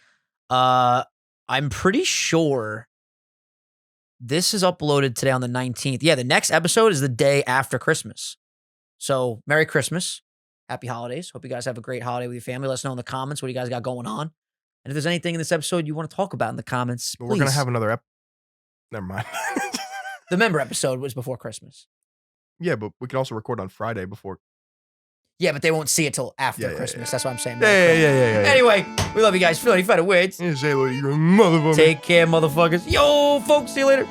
I'm pretty sure this is uploaded today on the 19th. Yeah, the next episode is the day after Christmas. So, Merry Christmas. Happy holidays. Hope you guys have a great holiday with your family. Let us know in the comments what you guys got going on. And if there's anything in this episode you want to talk about in the comments, But we're going to have another Never mind. The member episode was before Christmas. Yeah, but we can also record on Friday before. Yeah, but they won't see it till after Yeah. Christmas. That's what I'm saying. Yeah. Anyway, we love you guys. Phil, you find a way. Yeah, say, you're a motherfucker. Take care, motherfuckers. Yo, folks, see you later.